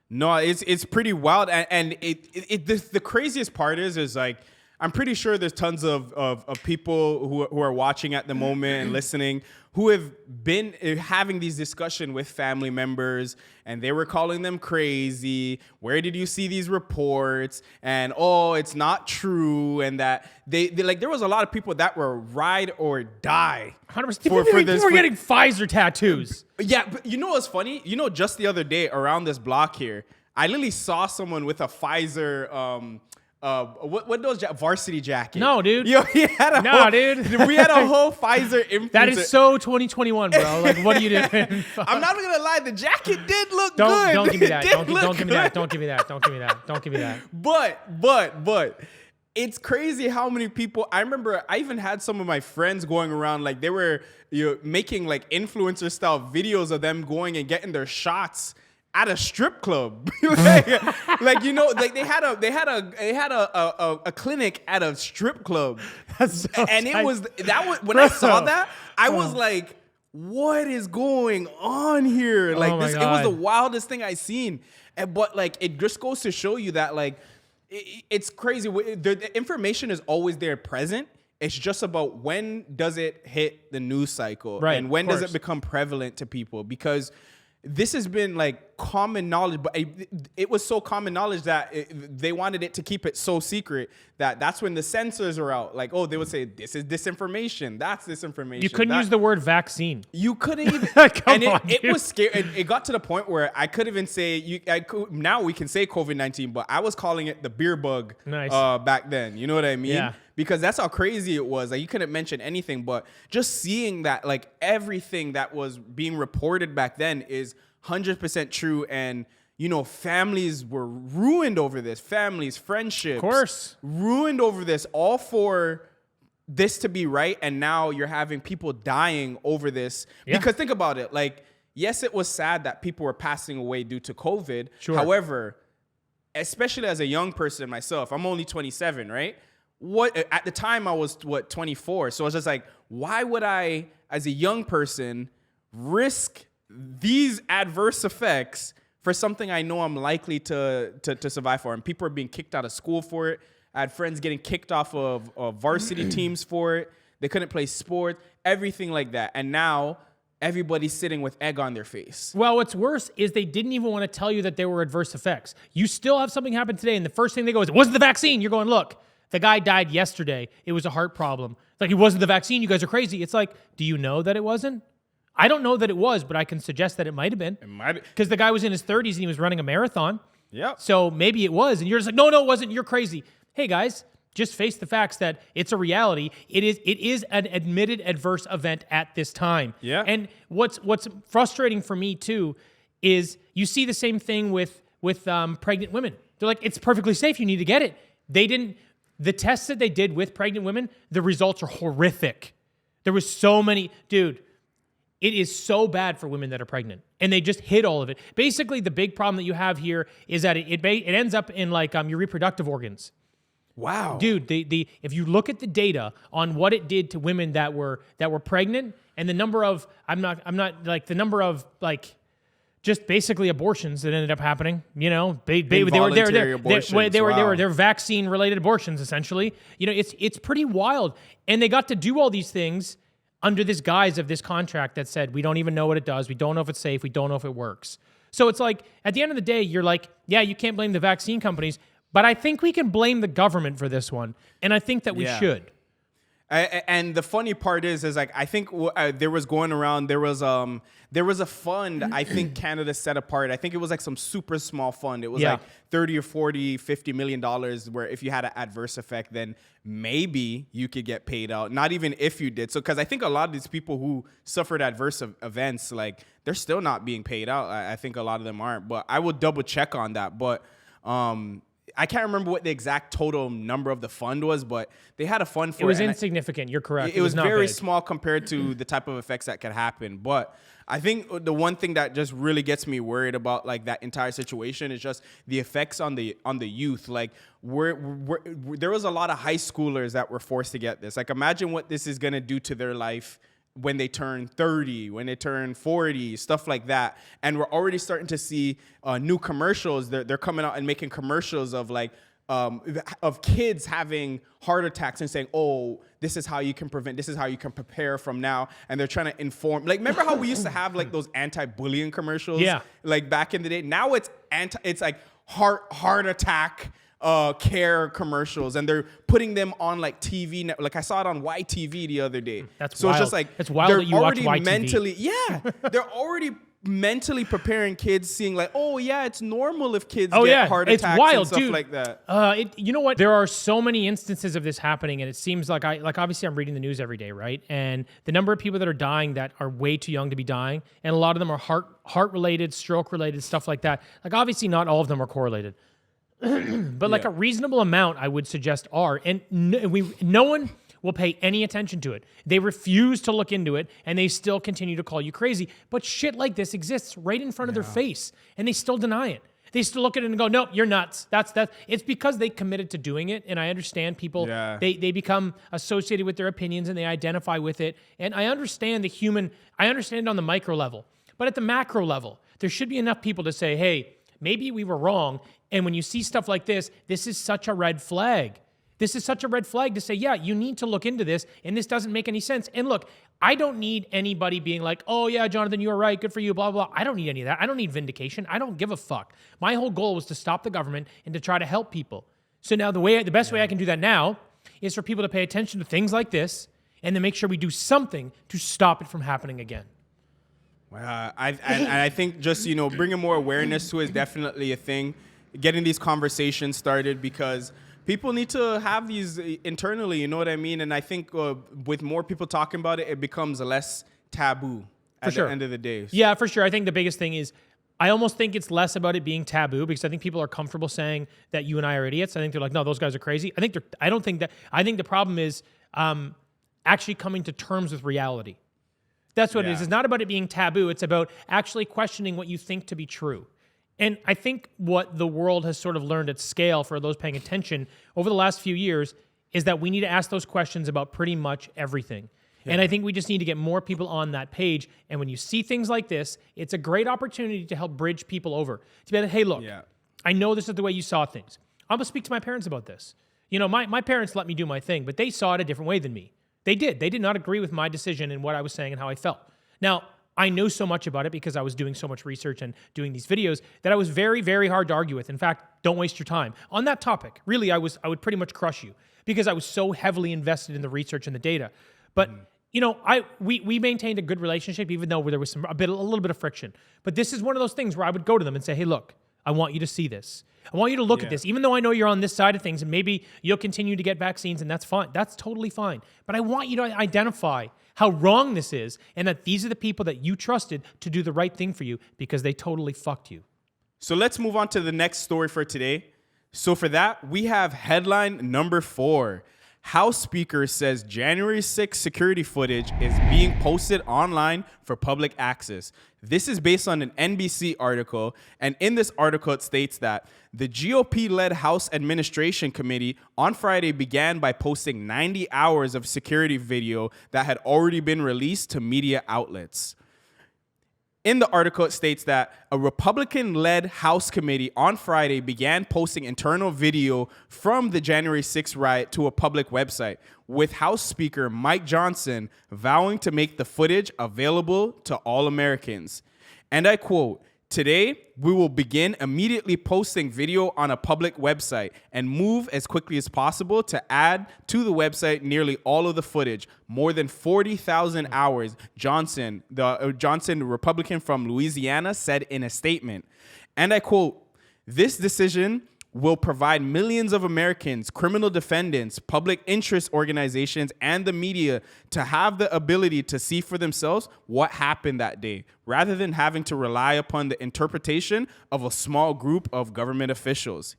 No, it's pretty wild. And the craziest part is like, I'm pretty sure there's tons of people who are watching at the moment and listening who have been having these discussions with family members and they were calling them crazy. Where did you see these reports? And it's not true. And that they like, there was a lot of people that were ride or die. 100%. People were getting Pfizer tattoos. Yeah, but you know what's funny? Just the other day around this block here, I literally saw someone with a Pfizer what those varsity jacket? No, dude. Yo, he had a dude. We had a whole Pfizer influencer. That is so 2021, bro. Like, what are you doing? I'm not gonna lie, the jacket did look good. Don't give me that. Don't give me that. Don't give me that. Don't give me that. Don't give me that. But it's crazy how many people. I remember I even had some of my friends going around like they were making like influencer style videos of them going and getting their shots at a strip club. like you know, like they had a clinic at a strip club. That's so And tight. it was when I saw that, I was like, what is going on here? Like Oh my this, it was the God. wildest thing I seen. But like, it just goes to show you that like, it's crazy. The information is always there present. It's just about when does it hit the news cycle, Right, and when of does course. it become prevalent to people? Because this has been like common knowledge, but it was so common knowledge that they wanted it to keep it so secret that's when the censors are out. Like, oh, they would say this is disinformation, that's disinformation. You couldn't use the word vaccine. You couldn't even. Come And on, it dude. was scary. It got to the point where I could even say now we can say COVID-19, but I was calling it the beer bug. Nice. Back then, you know what I mean? Yeah. Because that's how crazy it was. Like, you couldn't mention anything, but just seeing that, like, everything that was being reported back then is 100% true. And, you know, families were ruined over this. Families, friendships. Of course. Ruined over this, all for this to be right. And now you're having people dying over this. Yeah. Because think about it. Like, yes, it was sad that people were passing away due to COVID. Sure. However, especially as a young person myself, I'm only 27, right? At the time I was 24. So I was just like, why would I, as a young person, risk these adverse effects for something I know I'm likely to survive for? And people are being kicked out of school for it. I had friends getting kicked off of varsity teams for it. They couldn't play sport, everything like that. And now everybody's sitting with egg on their face. Well, what's worse is they didn't even want to tell you that there were adverse effects. You still have something happen today, and the first thing they go is, it wasn't the vaccine. You're going, look, the guy died yesterday. It was a heart problem. It's like, it wasn't the vaccine. You guys are crazy. It's like, do you know that it wasn't? I don't know that it was, but I can suggest that it might have been. It might. Because the guy was in his 30s and he was running a marathon. Yep. So maybe it was. And you're just like, no, it wasn't. You're crazy. Hey, guys, just face the facts that it's a reality. It is an admitted adverse event at this time. Yeah. And what's frustrating for me, too, is you see the same thing with pregnant women. They're like, it's perfectly safe. You need to get it. The tests that they did with pregnant women, the results are horrific. There was so many, dude, it is so bad for women that are pregnant, and they just hid all of it. Basically, the big problem that you have here is that it ends up in like your reproductive organs. Wow. Dude, if you look at the data on what it did to women that were pregnant, and the number of the number of just basically abortions that ended up happening, you know, they were vaccine related abortions essentially. You know, it's pretty wild, and they got to do all these things under this guise of this contract that said we don't even know what it does, we don't know if it's safe, we don't know if it works. So it's like at the end of the day, you're like, yeah, you can't blame the vaccine companies, but I think we can blame the government for this one, and I think that we should. And the funny part is like, I think there was going around, there was a fund I think Canada set apart. I think it was like some super small fund. It was like 30 or 40, $50 million, where if you had an adverse effect, then maybe you could get paid out. Not even if you did. So, because I think a lot of these people who suffered adverse events, like, they're still not being paid out. I think a lot of them aren't, but I will double check on that. But I can't remember what the exact total number of the fund was, but they had a fund for it. It was insignificant. You're correct. It was not very big. small compared to the type of effects that could happen. But I think the one thing that just really gets me worried about like that entire situation is just the effects on the youth. Like there was a lot of high schoolers that were forced to get this. Like, imagine what this is gonna do to their life when they turn 30, when they turn 40, stuff like that. And we're already starting to see new commercials. They're coming out and making commercials of like of kids having heart attacks and saying, oh, this is how you can prevent, this is how you can prepare from now. And they're trying to inform. Like, remember how we used to have like those anti-bullying commercials? Yeah. Like back in the day. Now it's like heart attack care commercials, and they're putting them on like TV. Like, I saw it on YTV the other day. That's so wild. It's just like, it's wild they're that you watch already YTV. mentally, they're already mentally preparing kids, seeing like, oh yeah, it's normal if kids get heart attacks it's wild, and stuff dude. like that. You know what? There are so many instances of this happening, and it seems like obviously I'm reading the news every day, right? And the number of people that are dying that are way too young to be dying, and a lot of them are heart related, stroke related, stuff like that. Like, obviously not all of them are correlated. But like a reasonable amount, I would suggest are. And no one, will pay any attention to it. They refuse to look into it, and they still continue to call you crazy. But shit like this exists right in front of their face, and they still deny it. They still look at it and go, "Nope, you're nuts." That's that. It's because they committed to doing it, and I understand people. They become associated with their opinions and they identify with it. And I understand I understand on the micro level, but at the macro level, there should be enough people to say, "Hey, maybe we were wrong." And when you see stuff like this is such a red flag. This is such a red flag to say, yeah, you need to look into this, and this doesn't make any sense. And look, I don't need anybody being like, "Oh yeah, Jonathan, you were right, good for you, blah, blah, blah." I don't need any of that. I don't need vindication. I don't give a fuck. My whole goal was to stop the government and to try to help people. So now the best way I can do that now is for people to pay attention to things like this and to make sure we do something to stop it from happening again. I think just, bringing more awareness to it is definitely a thing. Getting these conversations started, because people need to have these internally, you know what I mean? And I think with more people talking about it, it becomes less taboo at the end of the day. Yeah, for sure. I think the biggest thing is I almost think it's less about it being taboo, because I think people are comfortable saying that you and I are idiots. I think they're like, "No, those guys are crazy." I think the problem is actually coming to terms with reality. That's what it is. It's not about it being taboo. It's about actually questioning what you think to be true. And I think what the world has sort of learned at scale, for those paying attention over the last few years, is that we need to ask those questions about pretty much everything. Yeah. And I think we just need to get more people on that page. And when you see things like this, it's a great opportunity to help bridge people over. To be like, "Hey, look, I know this is the way you saw things. I'm going to speak to my parents about this." My parents let me do my thing, but they saw it a different way than me. They did. They did not agree with my decision and what I was saying and how I felt. Now, I know so much about it because I was doing so much research and doing these videos that I was very, very hard to argue with. In fact, don't waste your time. On that topic, really, I would pretty much crush you because I was so heavily invested in the research and the data. But, we maintained a good relationship, even though there was a little bit of friction. But this is one of those things where I would go to them and say, "Hey, look, I want you to see this. I want you to look at this, even though I know you're on this side of things, and maybe you'll continue to get vaccines, and that's fine. That's totally fine. But I want you to identify how wrong this is, and that these are the people that you trusted to do the right thing for you, because they totally fucked you." So let's move on to the next story for today. So for that, we have headline number 4. House Speaker says January 6th security footage is being posted online for public access. This is based on an NBC article, and in this article it states that the GOP-led House Administration Committee on Friday began by posting 90 hours of security video that had already been released to media outlets. In the article, it states that a Republican-led House committee on Friday began posting internal video from the January 6th riot to a public website, with House Speaker Mike Johnson vowing to make the footage available to all Americans. And I quote, "Today, we will begin immediately posting video on a public website and move as quickly as possible to add to the website nearly all of the footage, more than 40,000 hours," Johnson, the Republican from Louisiana, said in a statement. And I quote, "This decision will provide millions of Americans, criminal defendants, public interest organizations, and the media to have the ability to see for themselves what happened that day, rather than having to rely upon the interpretation of a small group of government officials."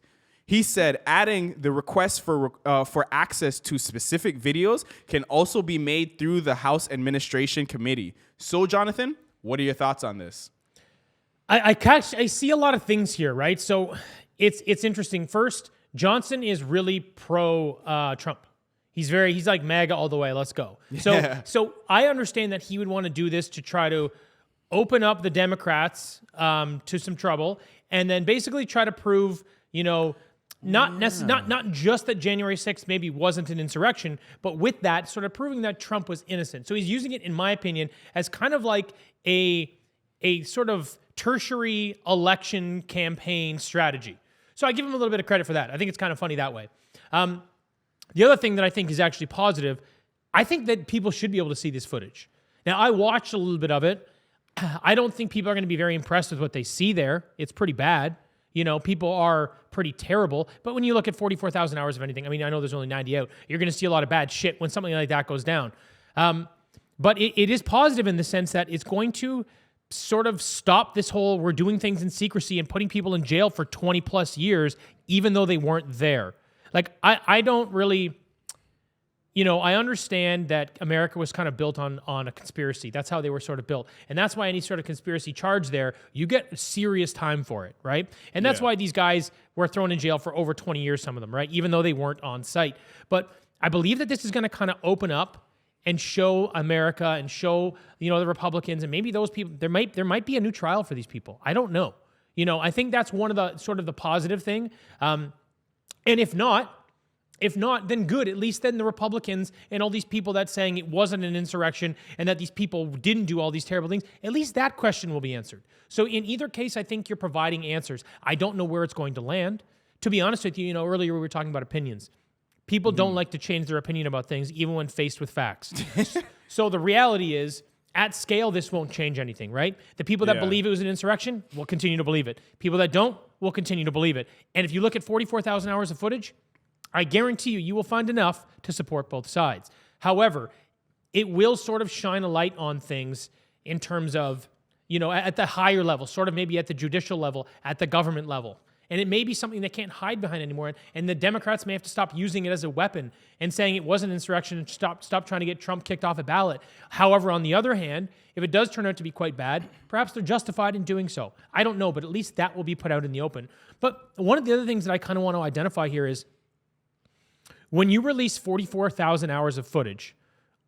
He said, adding, the request for access to specific videos can also be made through the House Administration Committee. So, Jonathan, what are your thoughts on this? I see a lot of things here, right? So it's interesting. First, Johnson is really pro Trump. He's like MAGA all the way. Let's go. So I understand that he would want to do this to try to open up the Democrats to some trouble, and then basically try to prove, not just that January 6th maybe wasn't an insurrection, but with that, sort of proving that Trump was innocent. So he's using it, in my opinion, as kind of like a sort of tertiary election campaign strategy. So I give him a little bit of credit for that. I think it's kind of funny that way. The other thing that I think is actually positive, I think that people should be able to see this footage. Now, I watched a little bit of it. I don't think people are going to be very impressed with what they see there. It's pretty bad. People are pretty terrible. But when you look at 44,000 hours of anything, I mean, I know there's only 90 out. You're going to see a lot of bad shit when something like that goes down. But it is positive in the sense that it's going to sort of stop this whole we're doing things in secrecy and putting people in jail for 20 plus years, even though they weren't there. Like, I don't really, I understand that America was kind of built on a conspiracy. That's how they were sort of built. And that's why any sort of conspiracy charge there, you get serious time for it, right? And that's why these guys were thrown in jail for over 20 years, some of them, right? Even though they weren't on site. But I believe that this is going to kind of open up and show America and show, the Republicans and maybe those people, there might be a new trial for these people. I don't know. I think that's one of the sort of the positive thing. And if not, then good. At least then the Republicans and all these people that saying it wasn't an insurrection and that these people didn't do all these terrible things, at least that question will be answered. So in either case, I think you're providing answers. I don't know where it's going to land. To be honest with you, earlier we were talking about opinions. People don't like to change their opinion about things, even when faced with facts. So the reality is, at scale, this won't change anything, right? The people that believe it was an insurrection will continue to believe it. People that don't will continue to believe it. And if you look at 44,000 hours of footage, I guarantee you will find enough to support both sides. However, it will sort of shine a light on things in terms of, at the higher level, sort of maybe at the judicial level, at the government level. And it may be something they can't hide behind anymore. And the Democrats may have to stop using it as a weapon and saying it was an insurrection and stop trying to get Trump kicked off a ballot. However, on the other hand, if it does turn out to be quite bad, perhaps they're justified in doing so. I don't know, but at least that will be put out in the open. But one of the other things that I kind of want to identify here is when you release 44,000 hours of footage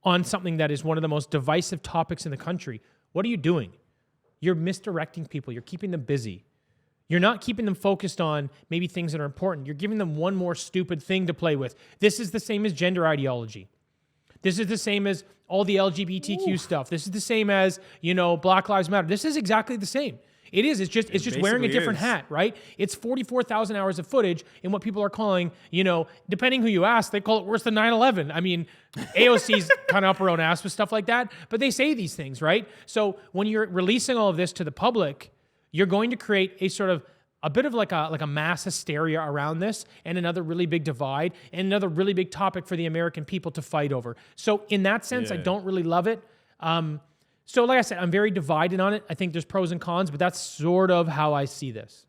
on something that is one of the most divisive topics in the country, what are you doing? You're misdirecting people. You're keeping them busy. You're not keeping them focused on maybe things that are important. You're giving them one more stupid thing to play with. This is the same as gender ideology. This is the same as all the LGBTQ stuff. This is the same as, Black Lives Matter. This is exactly the same. It is. It's just wearing a different hat, right? It's 44,000 hours of footage in what people are calling, depending who you ask, they call it worse than 9/11. I mean, AOC's kind of up her own ass with stuff like that, but they say these things, right? So when you're releasing all of this to the public, you're going to create a bit of like a mass hysteria around this and another really big divide and another really big topic for the American people to fight over. So in that sense, I don't really love it. So like I said, I'm very divided on it. I think there's pros and cons, but that's sort of how I see this.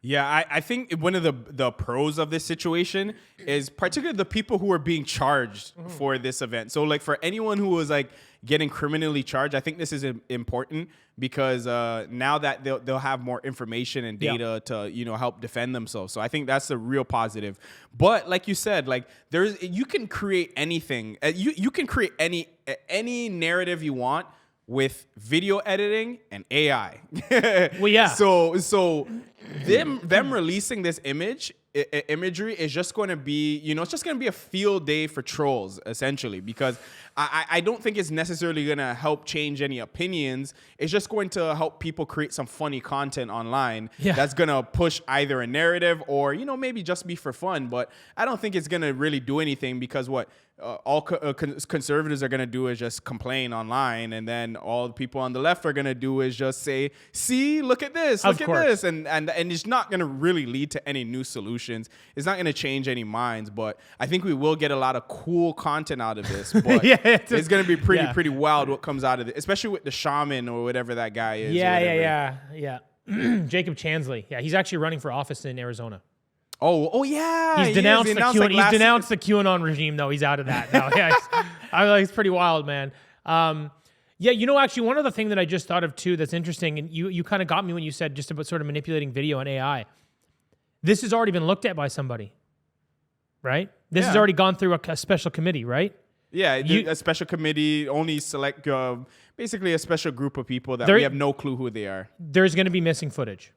Yeah, I think one of the pros of this situation is particularly the people who are being charged for this event. So like for anyone who was like getting criminally charged, I think this is important because now that they'll have more information and data to help defend themselves. So I think that's a real positive. But like you said, like you can create anything. You can create any narrative you want with video editing and AI. Well, yeah. So them releasing this imagery is just going to be, it's just going to be a field day for trolls, essentially, because I don't think it's necessarily going to help change any opinions. It's just going to help people create some funny content online that's going to push either a narrative or, maybe just be for fun. But I don't think it's going to really do anything because all conservatives are going to do is just complain online, and then all the people on the left are going to do is just say, see, look at this, look at this. And it's not going to really lead to any new solutions. It's not going to change any minds, but I think we will get a lot of cool content out of this. But it's going to be pretty wild what comes out of it, especially with the shaman or whatever that guy is. Yeah. Jacob Chansley. Yeah, he's actually running for office in Arizona. Oh yeah. He's denounced the QAnon regime, though. He's out of that now. Yeah, it's pretty wild, man. Actually, one other thing that I just thought of too that's interesting, and you kind of got me when you said just about sort of manipulating video and AI. This has already been looked at by somebody, right? This has already gone through a special committee, right? Yeah, a special committee, only select, basically a special group of people that we have no clue who they are. There's going to be missing footage.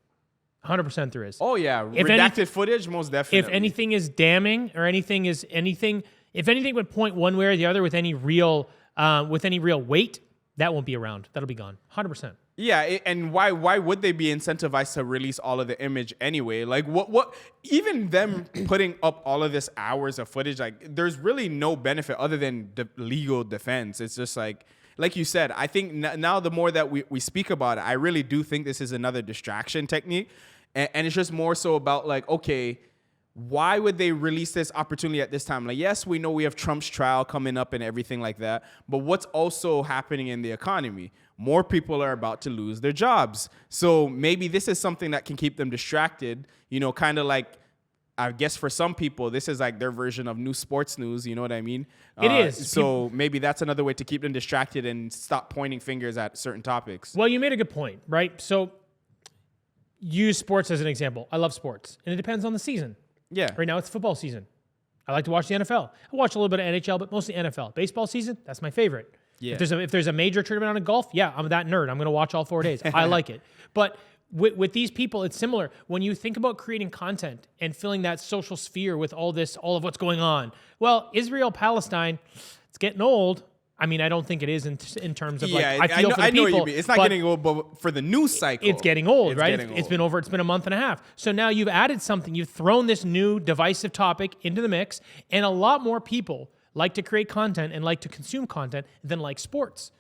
100% there is. Oh, yeah. Redacted footage, most definitely. If anything is damning or if anything would point one way or the other with any real weight, that won't be around. That'll be gone. 100%. Yeah, and why would they be incentivized to release all of the image anyway? Like, what even them putting up all of this hours of footage, like, there's really no benefit other than the legal defense. It's just like you said, I think now the more that we speak about it, I really do think this is another distraction technique. And it's just more so about like, okay, why would they release this opportunity at this time? Like, yes, we know we have Trump's trial coming up and everything like that. But what's also happening in the economy? More people are about to lose their jobs. So maybe this is something that can keep them distracted, kind of like I guess for some people, this is like their version of new sports news. You know what I mean? It is. So maybe that's another way to keep them distracted and stop pointing fingers at certain topics. Well, you made a good point, right? So use sports as an example. I love sports, and it depends on the season. Yeah. Right now, it's football season. I like to watch the NFL. I watch a little bit of NHL, but mostly NFL. Baseball season, that's my favorite. Yeah. If there's a major tournament on golf, yeah, I'm that nerd. I'm going to watch all 4 days. I like it. But with these people, it's similar. When you think about creating content and filling that social sphere with all of what's going on, well, Israel, Palestine, it's getting old. I mean, I don't think it is in terms of I feel for the people. I know what you mean. It's not getting old, but for the news cycle, it's getting old, right? It's been a month and a half. So now you've added something. You've thrown this new divisive topic into the mix, and a lot more people like to create content and like to consume content than like sports.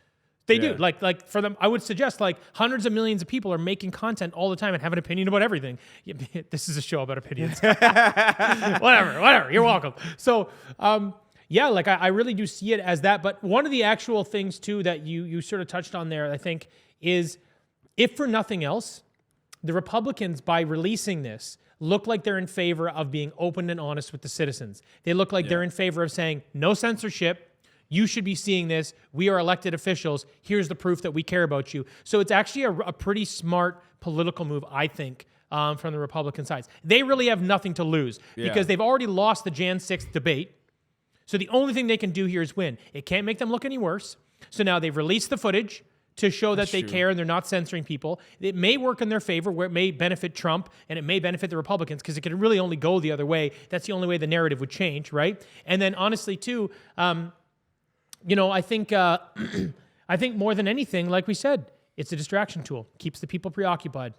They do. Like for them, I would suggest like hundreds of millions of people are making content all the time and have an opinion about everything. This is a show about opinions. whatever. You're welcome. So, yeah, like I really do see it as that. But one of the actual things too that you sort of touched on there, I think, is if for nothing else, the Republicans, by releasing this, look like they're in favor of being open and honest with the citizens. They look like they're in favor of saying no censorship. You should be seeing this. We are elected officials. Here's the proof that we care about you. So it's actually a pretty smart political move, I think, from the Republican sides. They really have nothing to lose because they've already lost the Jan 6th debate. So the only thing they can do here is win. It can't make them look any worse. So now they've released the footage to show that they care and they're not censoring people. It may work in their favor where it may benefit Trump and it may benefit the Republicans because it can really only go the other way. That's the only way the narrative would change, right? And then honestly, too, I think I think more than anything, like we said, it's a distraction tool. Keeps the people preoccupied.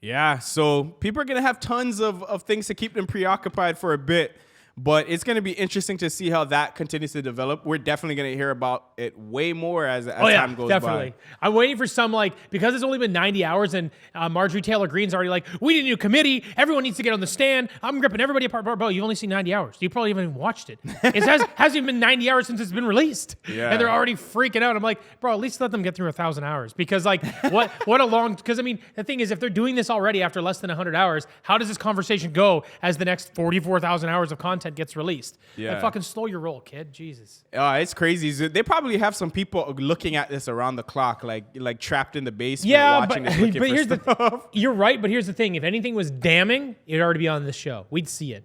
Yeah, so people are going to have tons of things to keep them preoccupied for a bit. But it's going to be interesting to see how that continues to develop. We're definitely going to hear about it way more as time goes by. I'm waiting for some, because it's only been 90 hours and Marjorie Taylor Greene's already like, we need a new committee. Everyone needs to get on the stand. I'm ripping everybody apart. Bro, you've only seen 90 hours. You probably haven't even watched it. It hasn't even been 90 hours since it's been released. Yeah. And they're already freaking out. I'm like, bro, at least let them get through 1,000 hours. Because what a long, because I mean, the thing is, if they're doing this already after less than 100 hours, how does this conversation go as the next 44,000 hours of content gets released? Yeah. Fucking slow your roll, kid. Jesus. It's crazy. They probably have some people looking at this around the clock, like trapped in the basement watching this. But here's you're right, but here's the thing. If anything was damning, it'd already be on this show. We'd see it.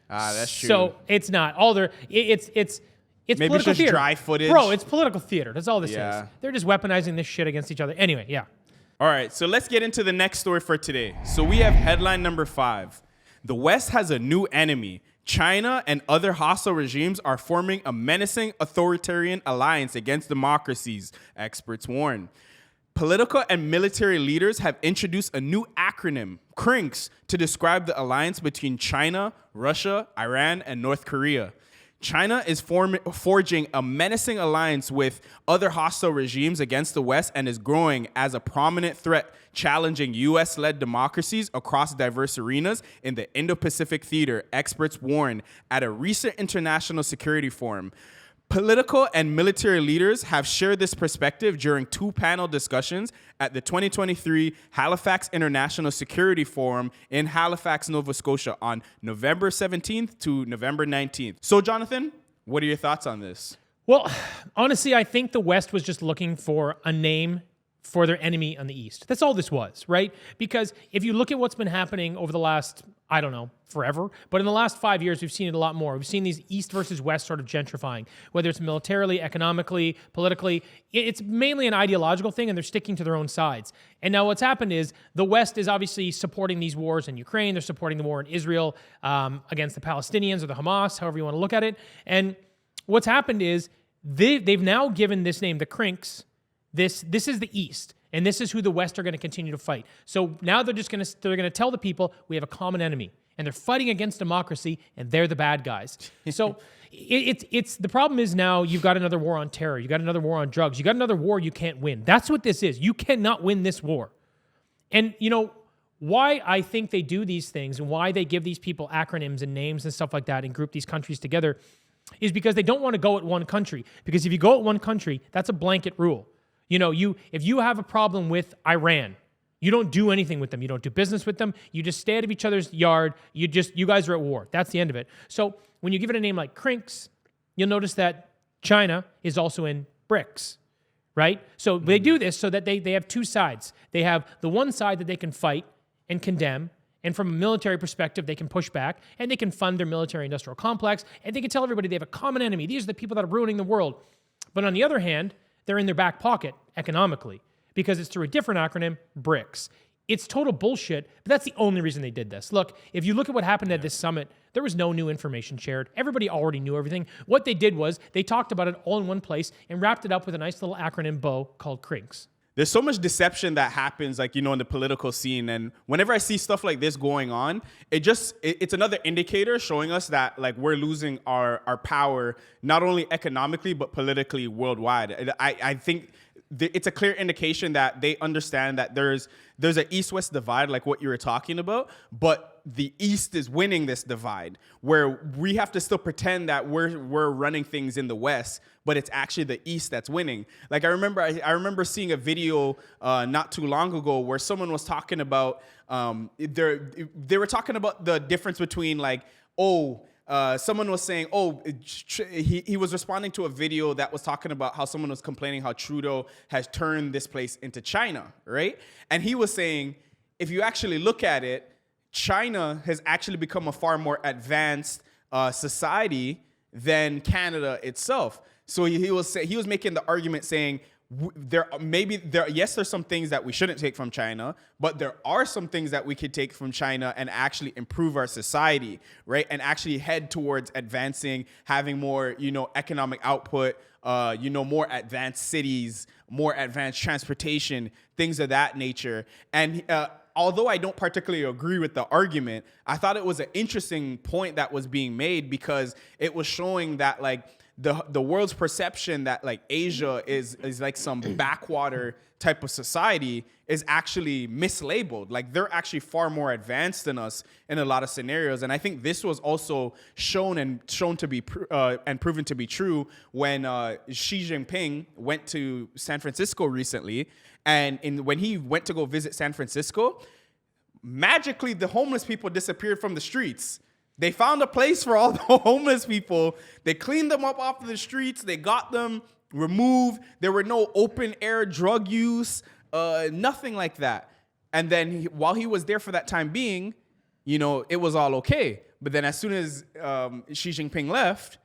That's true. So it's not. It's maybe political it's just theater. dry footage. Bro, it's political theater. That's all this Yeah. is. They're just weaponizing this shit against each other. Anyway, yeah. All right, so let's get into the next story for today. So we have headline number 5. The West has a new enemy. China and other hostile regimes are forming a menacing authoritarian alliance against democracies, experts warn. Political and military leaders have introduced a new acronym, CRINKS, to describe the alliance between China, Russia, Iran, and North Korea. China is forging a menacing alliance with other hostile regimes against the West and is growing as a prominent threat, challenging U.S.-led democracies across diverse arenas in the Indo-Pacific theater, experts warn at a recent international security forum. Political and military leaders have shared this perspective during 2 panel discussions at the 2023 Halifax International Security Forum in Halifax, Nova Scotia on November 17th to November 19th. So, Jonathan, what are your thoughts on this? Well, honestly, I think the West was just looking for a name for their enemy on the East. That's all this was, right? Because if you look at what's been happening over the last, I don't know, forever, but in the last 5 years, we've seen it a lot more. We've seen these East versus West sort of gentrifying, whether it's militarily, economically, politically. It's mainly an ideological thing, and they're sticking to their own sides. And now what's happened is the West is obviously supporting these wars in Ukraine. They're supporting the war in Israel against the Palestinians or the Hamas, however you want to look at it. And what's happened is they've now given this name, the CRINKS. This is the East, and this is who the West are going to continue to fight. So now they're going to tell the people we have a common enemy, and they're fighting against democracy, and they're the bad guys. So it's the problem is now you've got another war on terror, you got another war on drugs, you got another war you can't win. That's what this is. You cannot win this war. And why I think they do these things and why they give these people acronyms and names and stuff like that and group these countries together is because they don't want to go at one country. Because if you go at one country, that's a blanket rule. If you have a problem with Iran, You don't do anything with them. You don't do business with them. You just stay out of each other's yard. You guys are at war. That's the end of it. So when you give it a name like CRINKS, you'll notice that China is also in BRICS, right? So they do this so that they have two sides. They have the one side that they can fight and condemn, and from a military perspective, they can push back, and they can fund their military-industrial complex, and they can tell everybody they have a common enemy. These are the people that are ruining the world. But on the other hand, they're in their back pocket economically because it's through a different acronym, BRICS. It's total bullshit, but that's the only reason they did this. Look, if you look at what happened at this summit, there was no new information shared. Everybody already knew everything. What they did was they talked about it all in one place and wrapped it up with a nice little acronym bow called CRINKS. There's so much deception that happens, like, you know, in the political scene. And whenever I see stuff like this going on, it's another indicator showing us that, like, we're losing our power, not only economically, but politically worldwide. I think it's a clear indication that they understand that there's an East-West divide, like what you were talking about, but the East is winning this divide, where we have to still pretend that we're running things in the West, but it's actually the East that's winning. Like, I remember seeing a video not too long ago where someone was talking about they were talking about the difference between, like, someone was saying, he was responding to a video that was talking about how someone was complaining how Trudeau has turned this place into China, right? And he was saying, if you actually look at it, China has actually become a far more advanced society than Canada itself. So he was making the argument saying, there's some things that we shouldn't take from China, but there are some things that we could take from China and actually improve our society, right? And actually head towards advancing, having more, economic output, more advanced cities, more advanced transportation, things of that nature. And although I don't particularly agree with the argument, I thought it was an interesting point that was being made because it was showing that, like, the world's perception that, like, Asia is like some backwater type of society is actually mislabeled. Like, they're actually far more advanced than us in a lot of scenarios. And I think this was also shown to be and proven to be true when Xi Jinping went to San Francisco recently. And when he went to go visit San Francisco, magically the homeless people disappeared from the streets. They found a place for all the homeless people. They cleaned them up off of the streets. They got them removed. There were no open air drug use, nothing like that. And then while he was there for that time being, it was all okay. But then as soon as Xi Jinping left,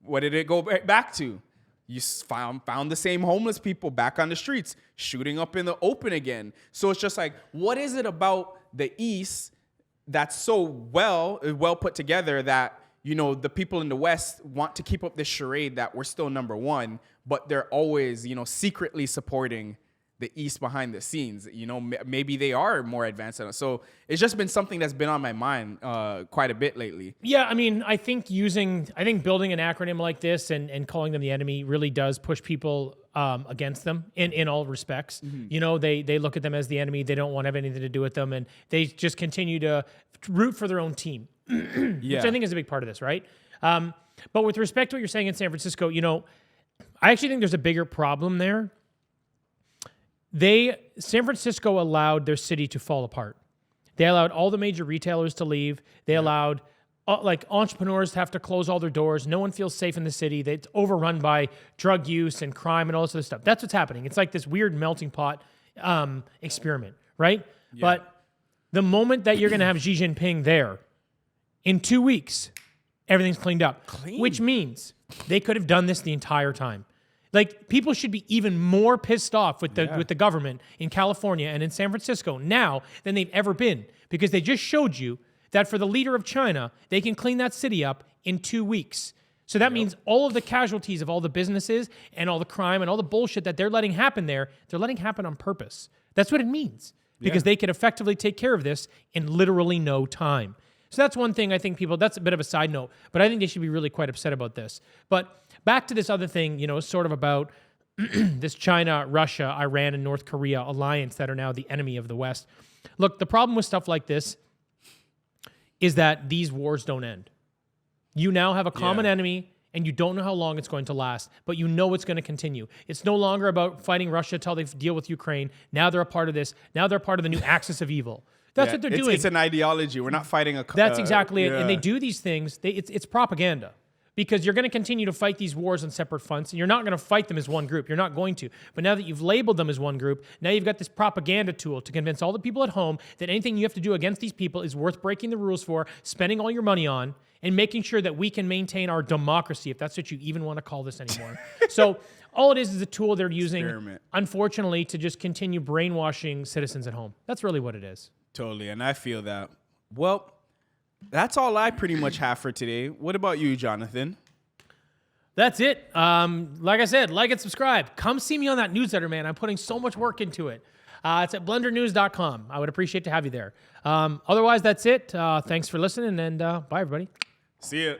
what did it go back to? You found the same homeless people back on the streets, shooting up in the open again. So it's just like, what is it about the East that's so well put together that, the people in the West want to keep up this charade that we're still number one, but they're always, secretly supporting the East behind the scenes. Maybe they are more advanced than us. So it's just been something that's been on my mind quite a bit lately. Yeah, I mean, I think building an acronym like this and calling them the enemy really does push people against them in all respects. Mm-hmm. They look at them as the enemy. They don't want to have anything to do with them, and they just continue to root for their own team, yeah. Which I think is a big part of this, right? But with respect to what you're saying in San Francisco, I actually think there's a bigger problem there. San Francisco allowed their city to fall apart. They allowed all the major retailers to leave. They allowed entrepreneurs to have to close all their doors. No one feels safe in the city. It's overrun by drug use and crime and all this other stuff. That's what's happening. It's like this weird melting pot experiment, right? Yeah. But the moment that you're going to have Xi Jinping there, in 2 weeks, everything's cleaned up. Which means they could have done this the entire time. Like, people should be even more pissed off with the government in California and in San Francisco now than they've ever been, because they just showed you that for the leader of China, they can clean that city up in 2 weeks. So that means all of the casualties of all the businesses and all the crime and all the bullshit that they're letting happen there, they're letting happen on purpose. That's what it means, because they can effectively take care of this in literally no time. So that's one thing I think that's a bit of a side note, but I think they should be really quite upset about this. But back to this other thing, sort of about this China, Russia, Iran, and North Korea alliance that are now the enemy of the West. Look, the problem with stuff like this is that these wars don't end. You now have a common enemy, and you don't know how long it's going to last, but you know it's going to continue. It's no longer about fighting Russia till they deal with Ukraine. Now they're a part of this. Now they're part of the new axis of evil. That's what they're doing. It's an ideology. We're not fighting a... That's exactly it. And they do these things. It's propaganda. Because you're going to continue to fight these wars on separate fronts, and you're not going to fight them as one group. You're not going to. But now that you've labeled them as one group, now you've got this propaganda tool to convince all the people at home that anything you have to do against these people is worth breaking the rules for, spending all your money on, and making sure that we can maintain our democracy, if that's what you even want to call this anymore. So all it is a tool they're using, unfortunately, to just continue brainwashing citizens at home. That's really what it is. Totally, and I feel that. Well, that's all I pretty much have for today. What about you, Jonathan? That's it. Like I said, like and subscribe. Come see me on that newsletter, man. I'm putting so much work into it. It's at blendrnews.com. I would appreciate to have you there. Otherwise, that's it. Thanks for listening, and bye, everybody. See ya.